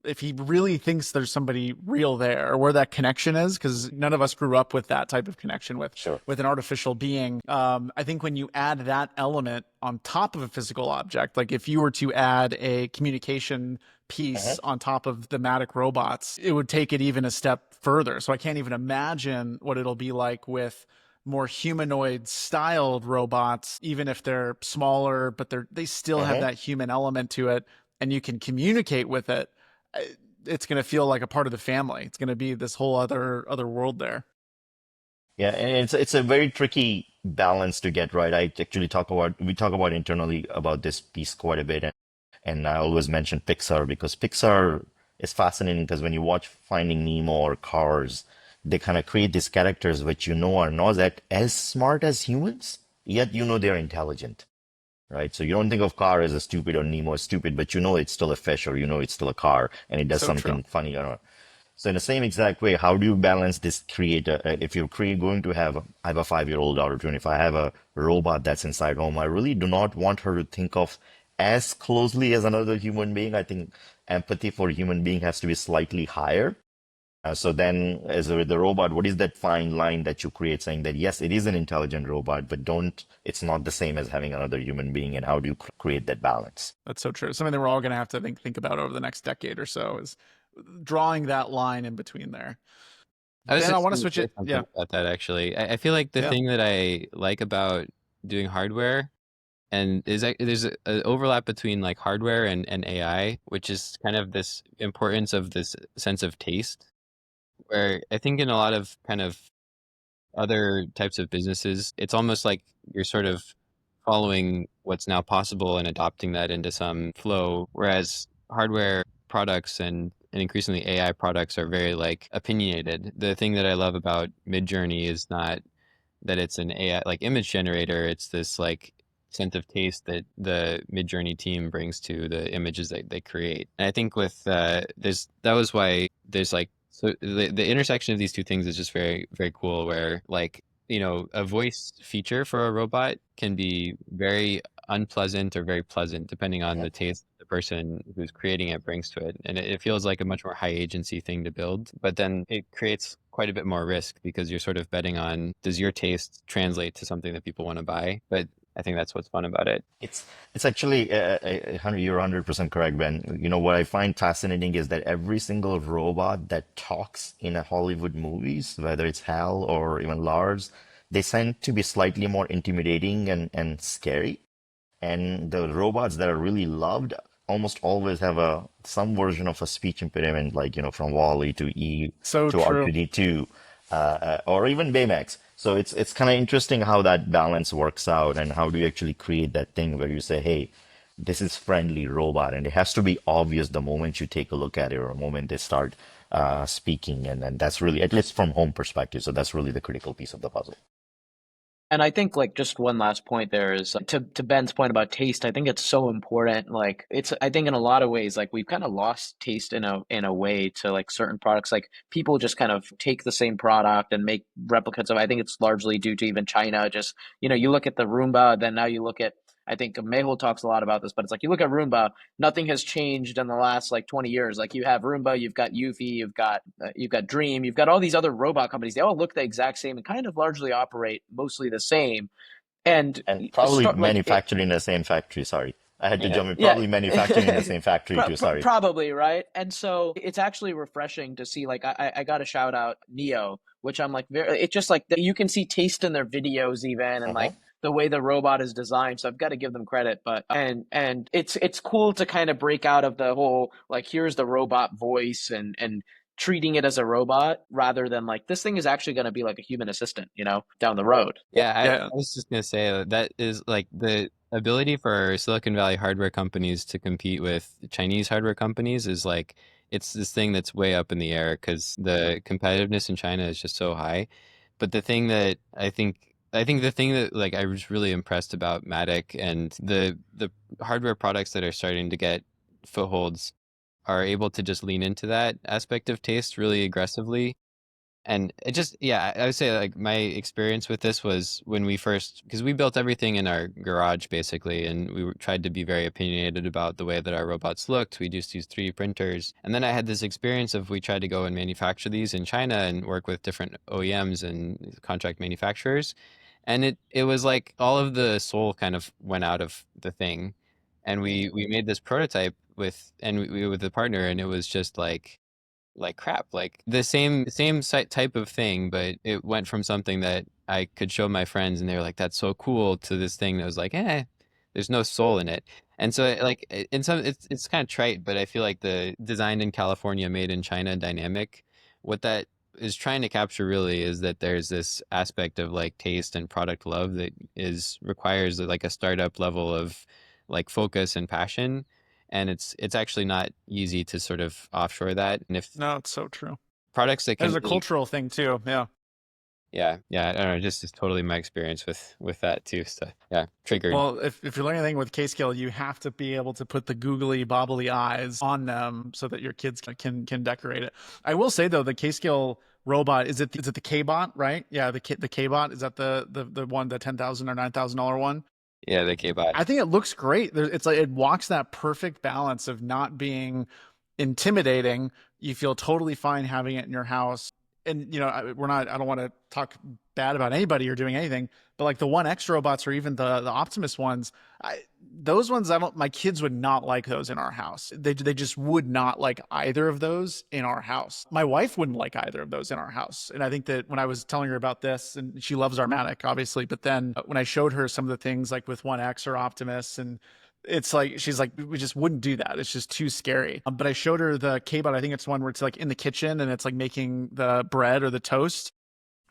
if he really thinks there's somebody real there, or where that connection is, because none of us grew up with that type of connection with an artificial being. I think when you add that element on top of a physical object, like if you were to add a communication piece on top of the Matic robots, it would take it even a step further. So I can't even imagine what it'll be like with more humanoid styled robots, even if they're smaller, but they still have that human element to it, and you can communicate with it. It's going to feel like a part of the family. It's going to be this whole other world there. Yeah, and it's a very tricky balance to get right. We talk about internally about this piece quite a bit, and I always mention Pixar because Pixar is fascinating because when you watch Finding Nemo or Cars, they kind of create these characters which are not as smart as humans, yet they're intelligent. Right. So you don't think of car as a stupid or Nemo as stupid, but it's still a fish, or it's still a car, and it does something funny. So in the same exact way, how do you balance this creator? If you're going to have, I have a 5-year-old daughter, and if I have a robot that's inside home, I really do not want her to think of as closely as another human being. I think empathy for a human being has to be slightly higher. So then, as with the robot, what is that fine line that you create saying that, yes, it is an intelligent robot, but it's not the same as having another human being, and how do you create that balance? That's so true. Something that we're all going to have to think about over the next decade or so is drawing that line in between there. I want to switch it. Yeah. About that, actually. I feel like the thing that I like about doing hardware and there's an overlap between like hardware and AI, which is kind of this importance of this sense of taste, where I think in a lot of kind of other types of businesses, it's almost like you're sort of following what's now possible and adopting that into some flow, whereas hardware products and increasingly AI products are very like opinionated. The thing that I love about Midjourney is not that it's an AI like image generator, it's this like sense of taste that the Midjourney team brings to the images that they create. And I think with that was why there's like, so the intersection of these two things is just very, very cool, where like, a voice feature for a robot can be very unpleasant or very pleasant, depending on the taste the person who's creating it brings to it. And it feels like a much more high agency thing to build, but then it creates quite a bit more risk because you're sort of betting on, does your taste translate to something that people want to buy? But I think that's what's fun about it. It's actually you're 100% correct, Ben. You know what I find fascinating is that every single robot that talks in a Hollywood movies, whether it's HAL or even Lars, they tend to be slightly more intimidating and scary. And the robots that are really loved almost always have a some version of a speech impediment, like from Wall-E to E So to true. R2D2, or even Baymax. So it's kind of interesting how that balance works out, and how do you actually create that thing where you say, hey, this is friendly robot, and it has to be obvious the moment you take a look at it or the moment they start speaking, and that's really, at least from home perspective. So that's really the critical piece of the puzzle. And I think like just one last point there is to Ben's point about taste. I think it's so important. Like it's I think in a lot of ways like we've kind of lost taste in a way to like certain products. Like people just kind of take the same product and make replicas of. I think it's largely due to even China. Just you look at the Roomba, then now you look at. I think Mehul talks a lot about this, but it's like you look at Roomba, nothing has changed in the last like 20 years. Like you have Roomba, you've got Eufy, you've got Dream, you've got all these other robot companies. They all look the exact same and kind of largely operate mostly the same. And And probably start like it, manufactured in the same factory. Sorry, I had to yeah, jump in. yeah. Probably manufactured in the same factory too. Sorry. Probably right. And so it's actually refreshing to see. Like I got to shout out Neo, which I'm like very. It's just like you can see taste in their videos even, and Uh-huh. like the way the robot is designed. So I've got to give them credit. But and it's cool to kind of break out of the whole like here's the robot voice and treating it as a robot rather than like this thing is actually going to be like a human assistant, down the road. Yeah, I Yeah. was just gonna say that is like the ability for Silicon Valley hardware companies to compete with Chinese hardware companies is like it's this thing that's way up in the air because the competitiveness in China is just so high. But the thing that I think the thing that like I was really impressed about Matic and the hardware products that are starting to get footholds are able to just lean into that aspect of taste really aggressively. And it just, yeah, I would say like my experience with this was when we first, because we built everything in our garage basically, and tried to be very opinionated about the way that our robots looked. We just used 3D printers. And then I had this experience of we tried to go and manufacture these in China and work with different OEMs and contract manufacturers. And it was like all of the soul kind of went out of the thing. And we made this prototype with a partner, and it was just like crap, like the same type of thing, but it went from something that I could show my friends and they were like, "That's so cool," to this thing that was like, there's no soul in it. And so like in some it's kind of trite, but I feel like the designed in California, made in China dynamic, what that is trying to capture really is that there's this aspect of like taste and product love that is requires like a startup level of like focus and passion, and it's actually not easy to sort of offshore that. And if No, it's so true. products that There's can a really, cultural thing too. Yeah. yeah, I don't know, just is totally my experience with that too. So yeah, triggered. Well, if you learn anything with K-Scale, you have to be able to put the googly bobbly eyes on them so that your kids can decorate it. I will say though, the K-Scale robot is it the K-bot, right? Yeah, the K-bot, is that the one, the $10,000 or $9,000 one? Yeah, the K-bot. I think it looks great. It's like it walks that perfect balance of not being intimidating. You feel totally fine having it in your house. And we're not. I don't want to talk bad about anybody or doing anything, but like the One X robots or even the Optimus ones, those ones I don't. My kids would not like those in our house. They just would not like either of those in our house. My wife wouldn't like either of those in our house. And I think that when I was telling her about this, and she loves our Matic, obviously, but then when I showed her some of the things like with One X or Optimus, and it's like she's like, we just wouldn't do that, it's just too scary. But I showed her the K-bot. I think it's one where it's like in the kitchen and it's like making the bread or the toast,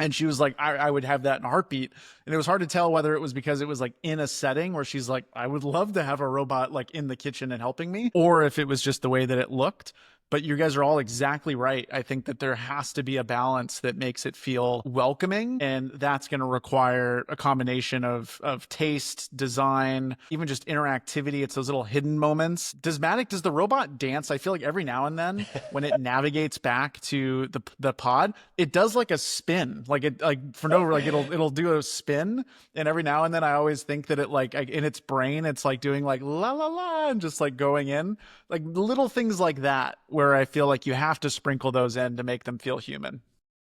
and she was like, I would have that in a heartbeat. And it was hard to tell whether it was because it was like in a setting where she's like, I would love to have a robot like in the kitchen and helping me, or if it was just the way that it looked. But you guys are all exactly right. I think that there has to be a balance that makes it feel welcoming. And that's going to require a combination of taste, design, even just interactivity. It's those little hidden moments. Does the robot dance? I feel like every now and then when it navigates back to the pod, it does like a spin, like it, like for no, like it'll do a spin. And every now and then I always think that it like in its brain, it's like doing like la la la and just like going in, like little things like that, where I feel like you have to sprinkle those in to make them feel human.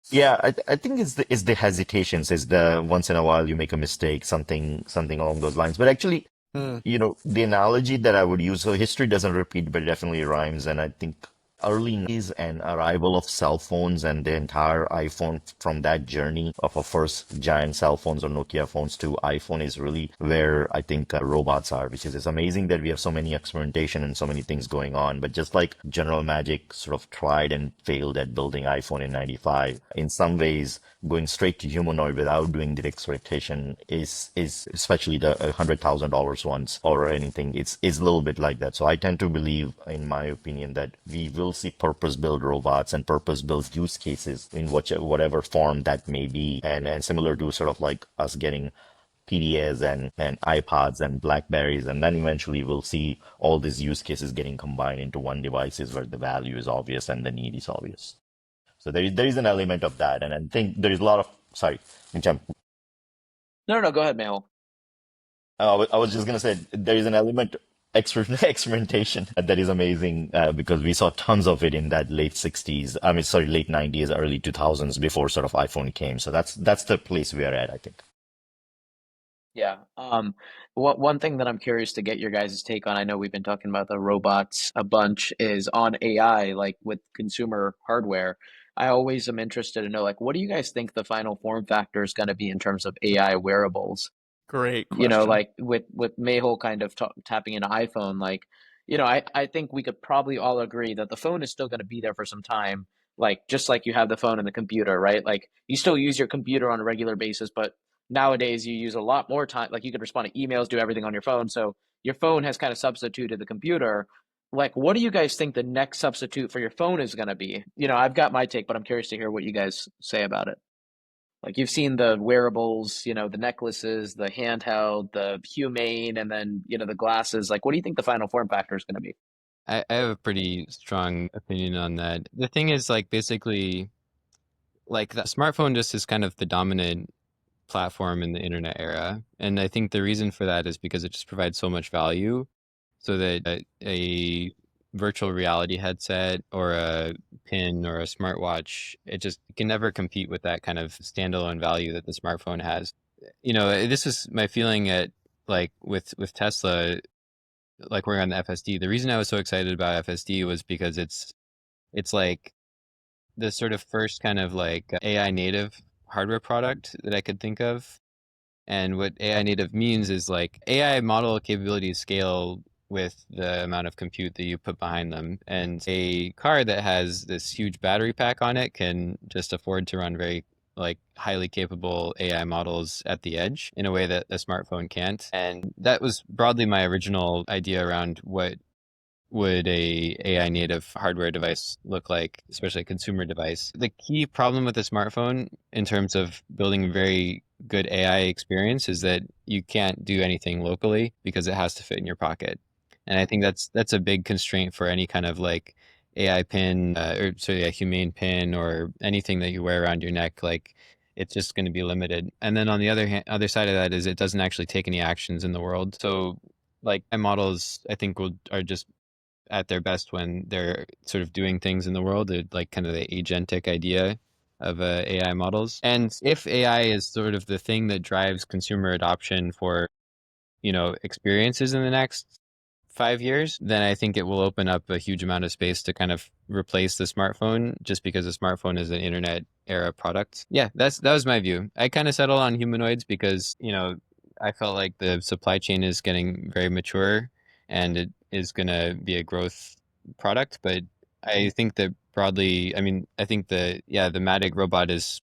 Yeah, I think it's the hesitations, is the once in a while you make a mistake, something along those lines. But actually, Hmm. the analogy that I would use, so history doesn't repeat, but it definitely rhymes. And I think early 90s and arrival of cell phones and the entire iPhone, from that journey of our first giant cell phones or Nokia phones to iPhone, is really where I think robots are, which is it's amazing that we have so many experimentation and so many things going on. But just like General Magic sort of tried and failed at building iPhone in 95, in some ways, going straight to humanoid without doing the exploitation is especially the $100,000 ones or anything. It's a little bit like that. So I tend to believe, in my opinion, that we will see purpose-built robots and purpose-built use cases in whatever form that may be, and similar to sort of like us getting PDAs and iPods and Blackberries, and then eventually we'll see all these use cases getting combined into one devices where the value is obvious and the need is obvious. So there is an element of that, and I think there is a lot of sorry, jump. No, no, no, go ahead, Mehul. I was just gonna say there is an element experimentation that is amazing because we saw tons of it in that late 60s. I mean, sorry, late 90s, early 2000s before sort of iPhone came. So that's the place we are at, I think. Yeah. One thing that I'm curious to get your guys' take on, I know we've been talking about the robots a bunch, is on AI, like with consumer hardware. I always am interested to know, like, what do you guys think the final form factor is going to be in terms of AI wearables? Great question. Like with Mayhole kind of tapping into iPhone, like, I think we could probably all agree that the phone is still going to be there for some time, like just like you have the phone and the computer, right? Like you still use your computer on a regular basis, but nowadays you use a lot more time. Like you can respond to emails, do everything on your phone, so your phone has kind of substituted the computer. Like, what do you guys think the next substitute for your phone is going to be? I've got my take, but I'm curious to hear what you guys say about it. Like you've seen the wearables, the necklaces, the handheld, the humane, and then, the glasses. Like, what do you think the final form factor is going to be? I have a pretty strong opinion on that. The thing is, like, basically, like, the smartphone just is kind of the dominant platform in the internet era. And I think the reason for that is because it just provides so much value so that a virtual reality headset or a pin or a smartwatch, it just can never compete with that kind of standalone value that the smartphone has. This is my feeling at like with Tesla, like working on the FSD. The reason I was so excited about FSD was because it's like the sort of first kind of like AI native hardware product that I could think of. And what AI native means is like AI model capabilities scale with the amount of compute that you put behind them. And a car that has this huge battery pack on it can just afford to run very like highly capable AI models at the edge in a way that a smartphone can't. And that was broadly my original idea around what would a AI native hardware device look like, especially a consumer device. The key problem with a smartphone in terms of building a very good AI experience is that you can't do anything locally because it has to fit in your pocket. And I think that's a big constraint for any kind of like AI pin or sorry, a humane pin or anything that you wear around your neck. Like it's just going to be limited. And then on the other hand, other side of that is it doesn't actually take any actions in the world. So like my models, I think are just at their best when they're sort of doing things in the world. They're like kind of the agentic idea of AI models. And if AI is sort of the thing that drives consumer adoption for, experiences in the next 5 years, then I think it will open up a huge amount of space to kind of replace the smartphone just because the smartphone is an internet era product. Yeah, that was my view. I kind of settled on humanoids because, I felt like the supply chain is getting very mature and it is going to be a growth product. But I think that broadly, I mean, I think the Matic robot is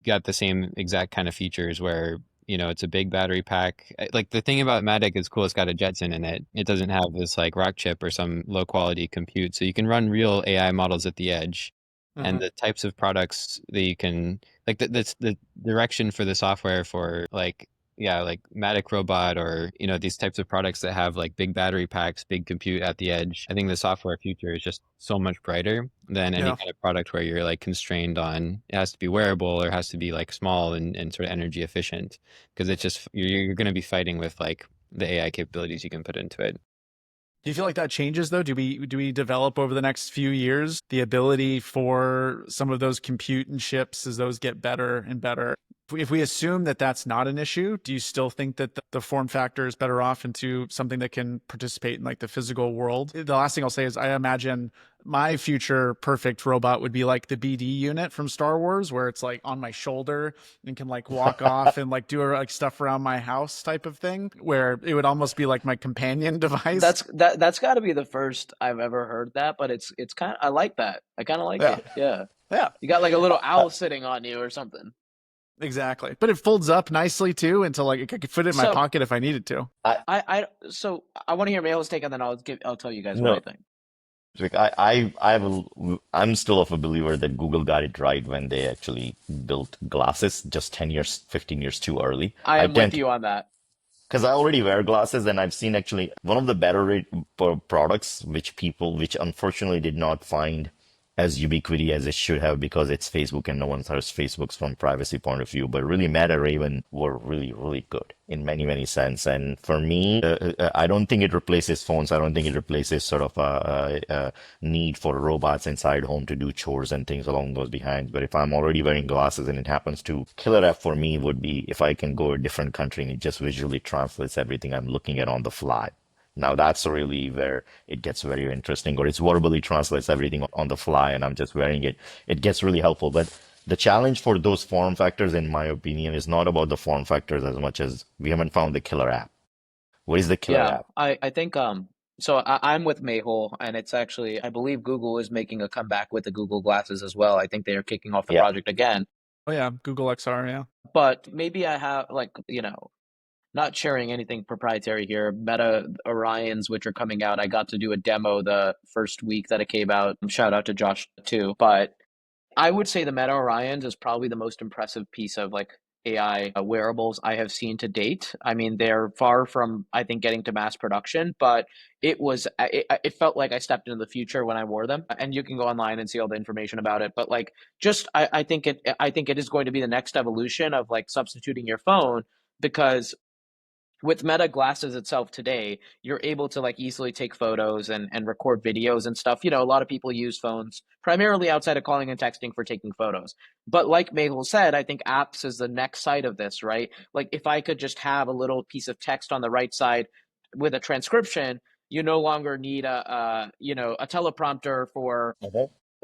got the same exact kind of features where it's a big battery pack. Like the thing about Matic is cool. It's got a Jetson in it. It doesn't have this like rock chip or some low quality compute, so you can run real AI models at the edge. Hmm. And the types of products that you can like the direction for the software for like yeah like Matic Robot or these types of products that have like big battery packs, big compute at the edge. I think the software future is just so much brighter than any Yeah. kind of product where you're like constrained on it has to be wearable or has to be like small and sort of energy efficient because it's just you're going to be fighting with like the AI capabilities you can put into it. Do you feel like that changes though? Do we develop over the next few years the ability for some of those compute and chips as those get better and better? If we assume that that's not an issue, do you still think that the form factor is better off into something that can participate in like the physical world? The last thing I'll say is I imagine my future perfect robot would be like the BD unit from Star Wars, where it's like on my shoulder and can like walk off and like do like stuff around my house type of thing, where it would almost be like my companion device. That's got to be the first I've ever heard that, but it's kind of I like that. I kind of like Yeah. it. Yeah. Yeah, You got like a little owl sitting on you or something. exactly. But it folds up nicely too, into like I could fit it in my So pocket if I needed to. so I want to hear Mehul's take, and then I'll tell you guys what I No, think. like I'm still of a believer that Google got it right when they actually built glasses just 10 years, 15 years too early. I I am with tend you on that. because I already wear glasses and I've seen actually one of the better products which unfortunately did not find as ubiquity as it should have because it's Facebook and no one has Facebook's from privacy point of view. But really, Meta Raven were really, really good in many, many sense. And for me, I don't think it replaces phones. I don't think it replaces sort of a need for robots inside home to do chores and things along those behinds. But if I'm already wearing glasses and it happens to, killer app for me would be if I can go to a different country and it just visually translates everything I'm looking at on the fly. Now that's really where it gets very interesting, or it's verbally translates everything on the fly and I'm just wearing it. It gets really helpful. But the challenge for those form factors, in my opinion, is not about the form factors as much as we haven't found the killer app. What is the killer Yeah, app? I think so I'm with Mehul, and it's actually I believe Google is making a comeback with the Google glasses as well. I think they are kicking off the Yeah. project again. Oh yeah, Google XR, yeah. But maybe I have like, not sharing anything proprietary here. Meta Orions, which are coming out, I got to do a demo the first week that it came out. Shout out to Josh too. But I would say the Meta Orions is probably the most impressive piece of like AI wearables I have seen to date. I mean, they're far from, I think, getting to mass production, but it felt like I stepped into the future when I wore them. And you can go online and see all the information about it. But like, just I think it is going to be the next evolution of like substituting your phone because with Meta glasses itself today, you're able to like easily take photos and record videos and stuff. A lot of people use phones primarily outside of calling and texting for taking photos. But like Mabel said, I think apps is the next side of this, right? Like if I could just have a little piece of text on the right side with a transcription, you no longer need a teleprompter for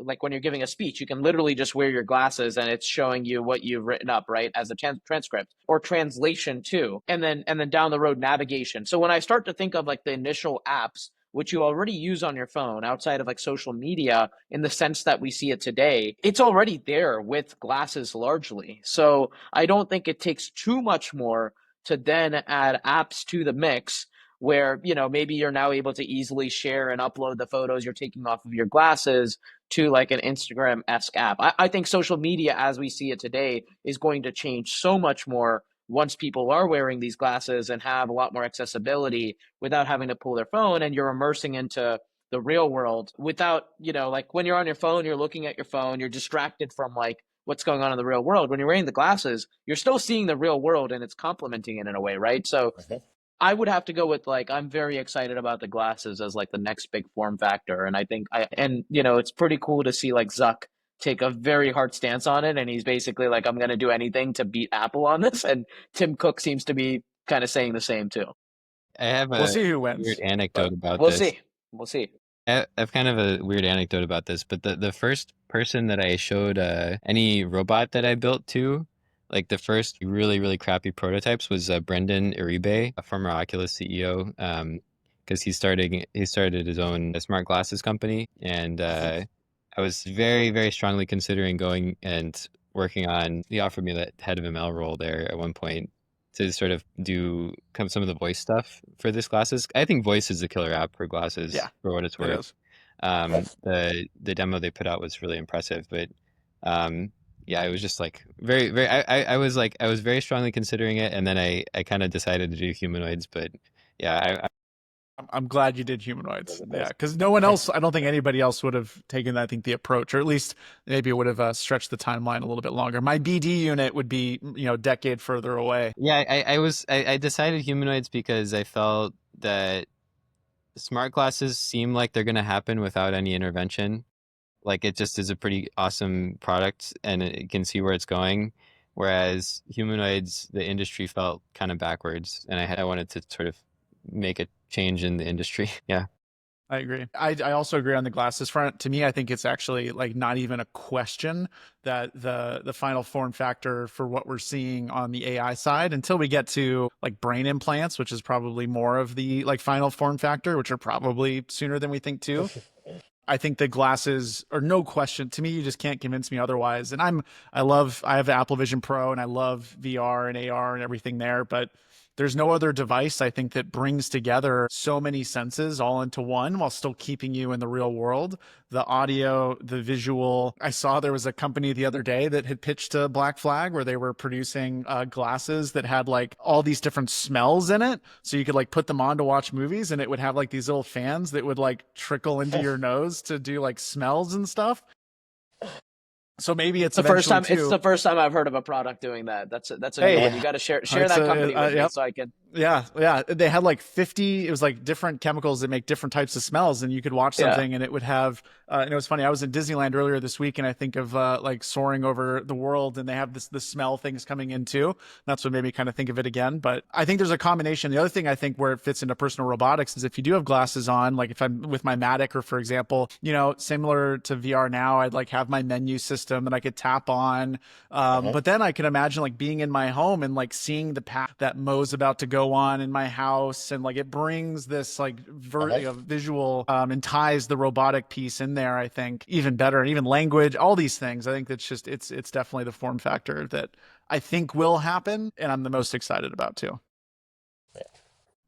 like when you're giving a speech, you can literally just wear your glasses and it's showing you what you've written up, right, as a transcript or translation too, and then down the road navigation. So when I start to think of like the initial apps which you already use on your phone outside of like social media in the sense that we see it today, it's already there with glasses largely. So I don't think it takes too much more to then add apps to the mix where maybe you're now able to easily share and upload the photos you're taking off of your glasses to like an Instagram-esque app. I think social media as we see it today is going to change so much more once people are wearing these glasses and have a lot more accessibility without having to pull their phone and you're immersing into the real world without, like when you're on your phone, you're looking at your phone, you're distracted from like what's going on in the real world. When you're wearing the glasses, you're still seeing the real world and it's complementing it in a way, right? So I would have to go with like I'm very excited about the glasses as like the next big form factor, and I think it's pretty cool to see like Zuck take a very hard stance on it, and he's basically like I'm going to do anything to beat Apple on this, and Tim Cook seems to be kind of saying the same too. I have We'll a see who weird wins. anecdote But about We'll this. see. We'll see. I have kind of a weird anecdote about this, but the first person that I showed any robot that I built to, like the first really, really crappy prototypes was Brendan Uribe, a former Oculus CEO, because he started his own smart glasses company, and I was very, very strongly considering going and working on. He offered me that head of ML role there at one point to sort of do some of the voice stuff for this glasses. I think voice is the killer app for glasses yeah, for what it's it worth. is. The demo they put out was really impressive, but yeah, it was just like very, very. I was very strongly considering it, and then I kind of decided to do humanoids, but yeah, I'm glad you did humanoids. the Yeah, best. because no one else, I don't think anybody else would have taken, I think, the approach, or at least maybe it would have stretched the timeline a little bit longer. My BD unit would be, a decade further away. Yeah, I decided humanoids because I felt that Smart glasses seem like they're going to happen without any intervention. Like it just is a pretty awesome product and it can see where it's going. Whereas humanoids, the industry felt kind of backwards, and I wanted to sort of make a change in the industry. Yeah. I agree. I also agree on the glasses front. To me, I think it's actually like not even a question that the final form factor for what we're seeing on the AI side until we get to like brain implants, which is probably more of the like final form factor, which are probably sooner than we think too. I think the glasses are no question. To me, you just can't convince me otherwise. And I have the Apple Vision Pro and I love VR and AR and everything there, but there's no other device I think that brings together so many senses all into one while still keeping you in the real world. The audio, the visual. I saw there was a company the other day that had pitched to Black Flag where they were producing glasses that had like all these different smells in it. So you could like put them on to watch movies and it would have like these little fans that would like trickle into your nose to do like smells and stuff. So maybe it's the first time. too, it's the first time I've heard of a product doing that. That's a Hey, new one. You got to share that company with me so I can. Yeah. They had like 50, it was like different chemicals that make different types of smells, and you could watch something and it would have, and it was funny. I was in Disneyland earlier this week and I think of like soaring over the world, and they have the smell things coming in too. That's what made me kind of think of it again. But I think there's a combination. The other thing I think where it fits into personal robotics is if you do have glasses on, like if I'm with my Matic or for example, similar to VR now, I'd like have my menu system that I could tap on. But then I can imagine like being in my home and like seeing the path that Mo's about to go on in my house, and like it brings this like visual and ties the robotic piece in there. I think even better, and even language, all these things. I think that's just it's definitely the form factor that I think will happen, and I'm the most excited about too.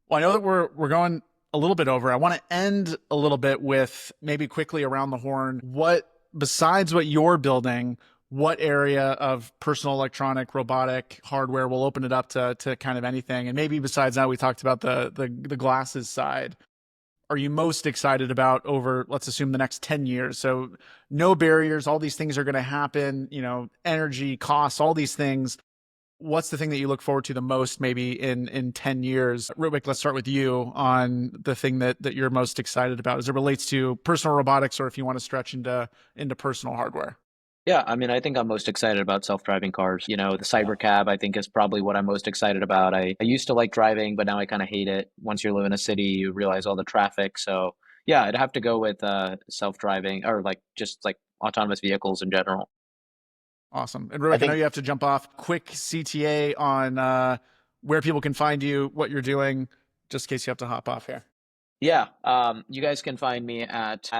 Well, I know that we're going a little bit over. I want to end a little bit with maybe quickly around the horn. What besides what you're building, what area of personal electronic robotic hardware will open it up to kind of anything? And maybe besides that, we talked about the glasses side. Are you most excited about over, let's assume, the next 10 years? So no barriers, all these things are going to happen, energy, costs, all these things. What's the thing that you look forward to the most maybe in 10 years? Ritwik, let's start with you on the thing that you're most excited about as it relates to personal robotics, or if you want to stretch into personal hardware. Yeah, I mean, I think I'm most excited about self-driving cars. The cybercab, I think, is probably what I'm most excited about. I used to like driving, but now I kind of hate it. Once you live in a city, you realize all the traffic. So yeah, I'd have to go with self-driving or like just like autonomous vehicles in general. Awesome. And Ritwik, I know you have to jump off. Quick CTA on where people can find you, what you're doing, just in case you have to hop off here. Yeah, you guys can find me at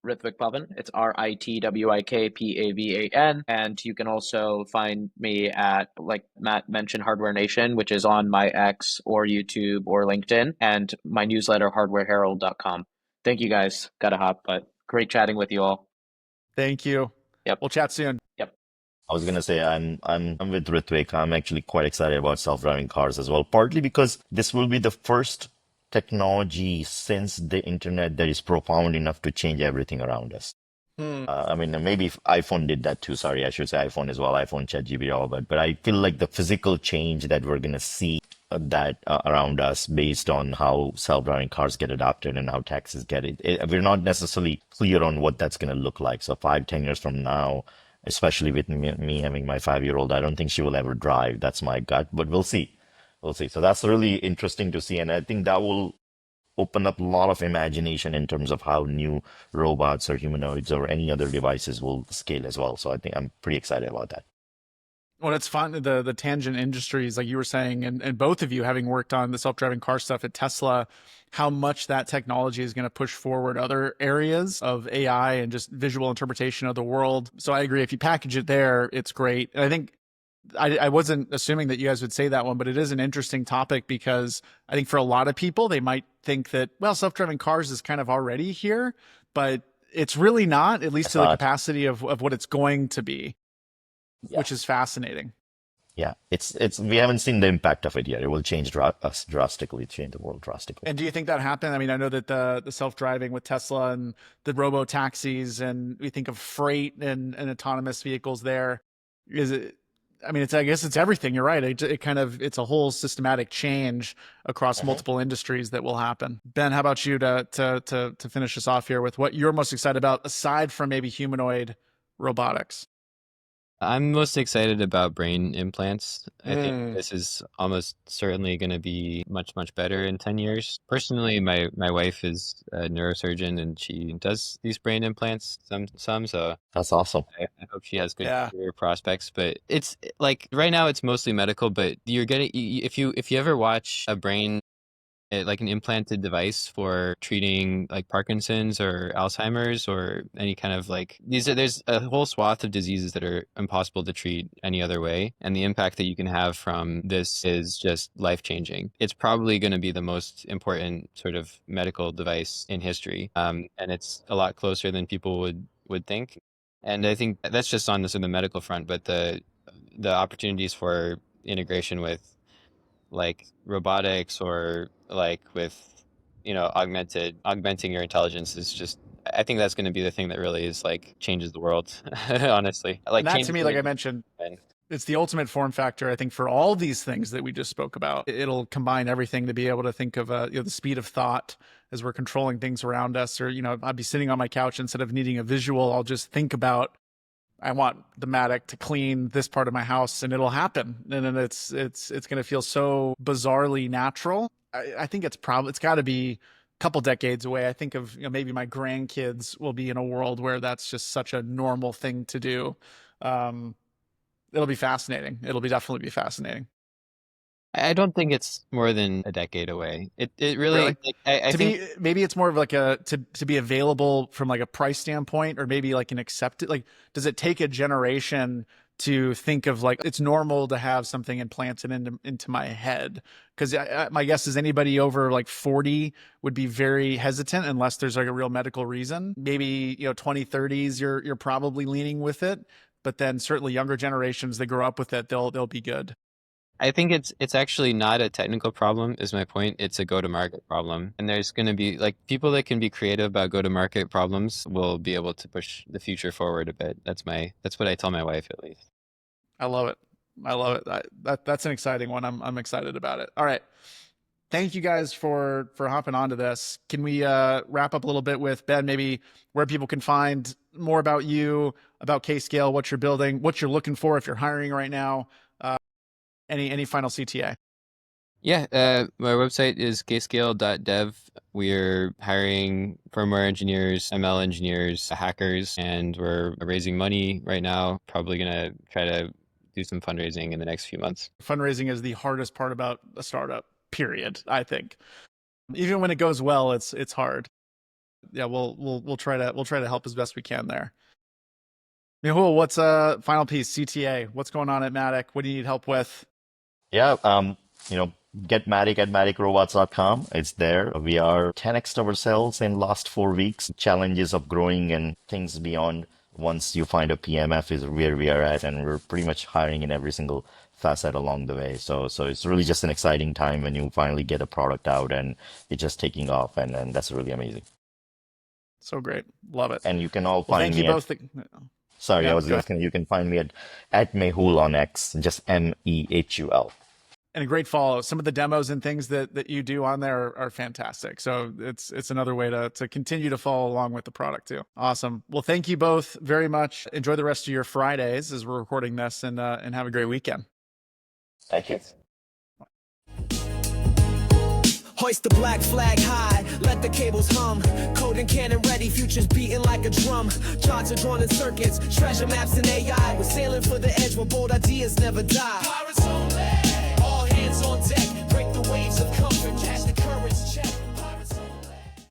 Ritwik Pavan. It's RITWIK PAVAN. And you can also find me at, like Matt mentioned, Hardware Nation, which is on my X or YouTube or LinkedIn, and my newsletter, hardwareherald.com. Thank you guys. Gotta hop, but great chatting with you all. Thank you. Yep. We'll chat soon. Yep. I was gonna say I'm with Ritwik. I'm actually quite excited about self-driving cars as well, partly because this will be the first technology since the internet that is profound enough to change everything around us. I mean, maybe if iPhone did that too. Sorry, I should say iPhone as well. iPhone, ChatGPT, all that. But I feel like the physical change that we're gonna see around us based on how self-driving cars get adopted and how taxis get it. We're not necessarily clear on what that's gonna look like. So 5, 10 years from now, especially with me having my 5-year-old, I don't think she will ever drive. That's my gut, but we'll see. We'll see. So that's really interesting to see. And I think that will open up a lot of imagination in terms of how new robots or humanoids or any other devices will scale as well. So I think I'm pretty excited about that. Well, it's fun. The tangent industries, like you were saying, and both of you having worked on the self-driving car stuff at Tesla, how much that technology is going to push forward other areas of AI and just visual interpretation of the world. So I agree. If you package it there, it's great. And I think I wasn't assuming that you guys would say that one, but it is an interesting topic because I think for a lot of people, they might think that, well, self-driving cars is kind of already here, but it's really not, at least to the capacity of what it's going to be, which is fascinating. Yeah, it's we haven't seen the impact of it yet. It will change us drastically, change the world drastically. And do you think that happened? I mean, I know that the self-driving with Tesla and the robo taxis, and we think of freight and autonomous vehicles there. I mean, I guess it's everything. You're right. It's a whole systematic change across multiple industries that will happen. Ben, how about you to finish us off here with what you're most excited about, aside from maybe humanoid robotics? I'm most excited about brain implants. I think this is almost certainly going to be much, much better in 10 years. Personally, my wife is a neurosurgeon and she does these brain implants so That's awesome. I hope she has good Yeah. career prospects. But it's like right now it's mostly medical, but you're getting if you ever watch a brain like an implanted device for treating like Parkinson's or Alzheimer's or any kind of like there's a whole swath of diseases that are impossible to treat any other way. And the impact that you can have from this is just life changing. It's probably going to be the most important sort of medical device in history. And it's a lot closer than people would think. And I think that's just on the sort of medical front, but the opportunities for integration with like robotics or like with augmenting your intelligence is just I think that's going to be the thing that really is like changes the world honestly like And that to changes me, the like way I mentioned, and it's the ultimate form factor, I think, for all these things that we just spoke about. It'll combine everything to be able to think of the speed of thought as we're controlling things around us. Or, I'd be sitting on my couch, instead of needing a visual, I'll just think about, I want the Matic to clean this part of my house, and it'll happen. And then it's going to feel so bizarrely natural. I think it's got to be a couple decades away. I think of, maybe my grandkids will be in a world where that's just such a normal thing to do. It'll be fascinating. It'll definitely be fascinating. I don't think it's more than a decade away. It really, Really? like, I To think me, maybe it's more of like to be available from like a price standpoint, or maybe like an accepted, like, does it take a generation to think of like it's normal to have something implanted into my head? Because my guess is anybody over like 40 would be very hesitant unless there's like a real medical reason. Maybe 2030s you're probably leaning with it, but then certainly younger generations that grow up with it, they'll be good. I think it's actually not a technical problem, is my point. It's a go-to-market problem. And there's going to be like people that can be creative about go-to-market problems will be able to push the future forward a bit. That's what I tell my wife at least. I love it. I love it. That's an exciting one. I'm excited about it. All right. Thank you guys for hopping onto this. Can we wrap up a little bit with Ben, maybe where people can find more about you, about K-Scale, what you're building, what you're looking for if you're hiring right now? Any final CTA? Yeah, my website is kscale.dev. We're hiring firmware engineers, ML engineers, hackers, and we're raising money right now. Probably going to try to do some fundraising in the next few months. Fundraising is the hardest part about a startup, period, I think. Even when it goes well, it's hard. Yeah, we'll try to help as best we can there. Mehul, what's final piece, CTA? What's going on at Matic? What do you need help with? Yeah, get Matic at maticrobots.com. It's there. We are 10x our sales in last 4 weeks. Challenges of growing and things beyond once you find a PMF is where we are at, and we're pretty much hiring in every single facet along the way. So it's really just an exciting time when you finally get a product out and it's just taking off, and that's really amazing. So great. Love it. And you can all Well, find thank me you at, both. sorry, Yeah, I was go asking, you can find me at Mehul on X, just Mehul. And a great follow. Some of the demos and things that you do on there are fantastic. So it's another way to continue to follow along with the product too. Awesome. Well, thank you both very much. Enjoy the rest of your Fridays as we're recording this, and have a great weekend. Thank you. Hoist the black flag high, let the cables hum. Code and cannon ready, futures beating like a drum. Charts are drawn in circuits, treasure maps and AI. We're sailing for the edge where bold ideas never die.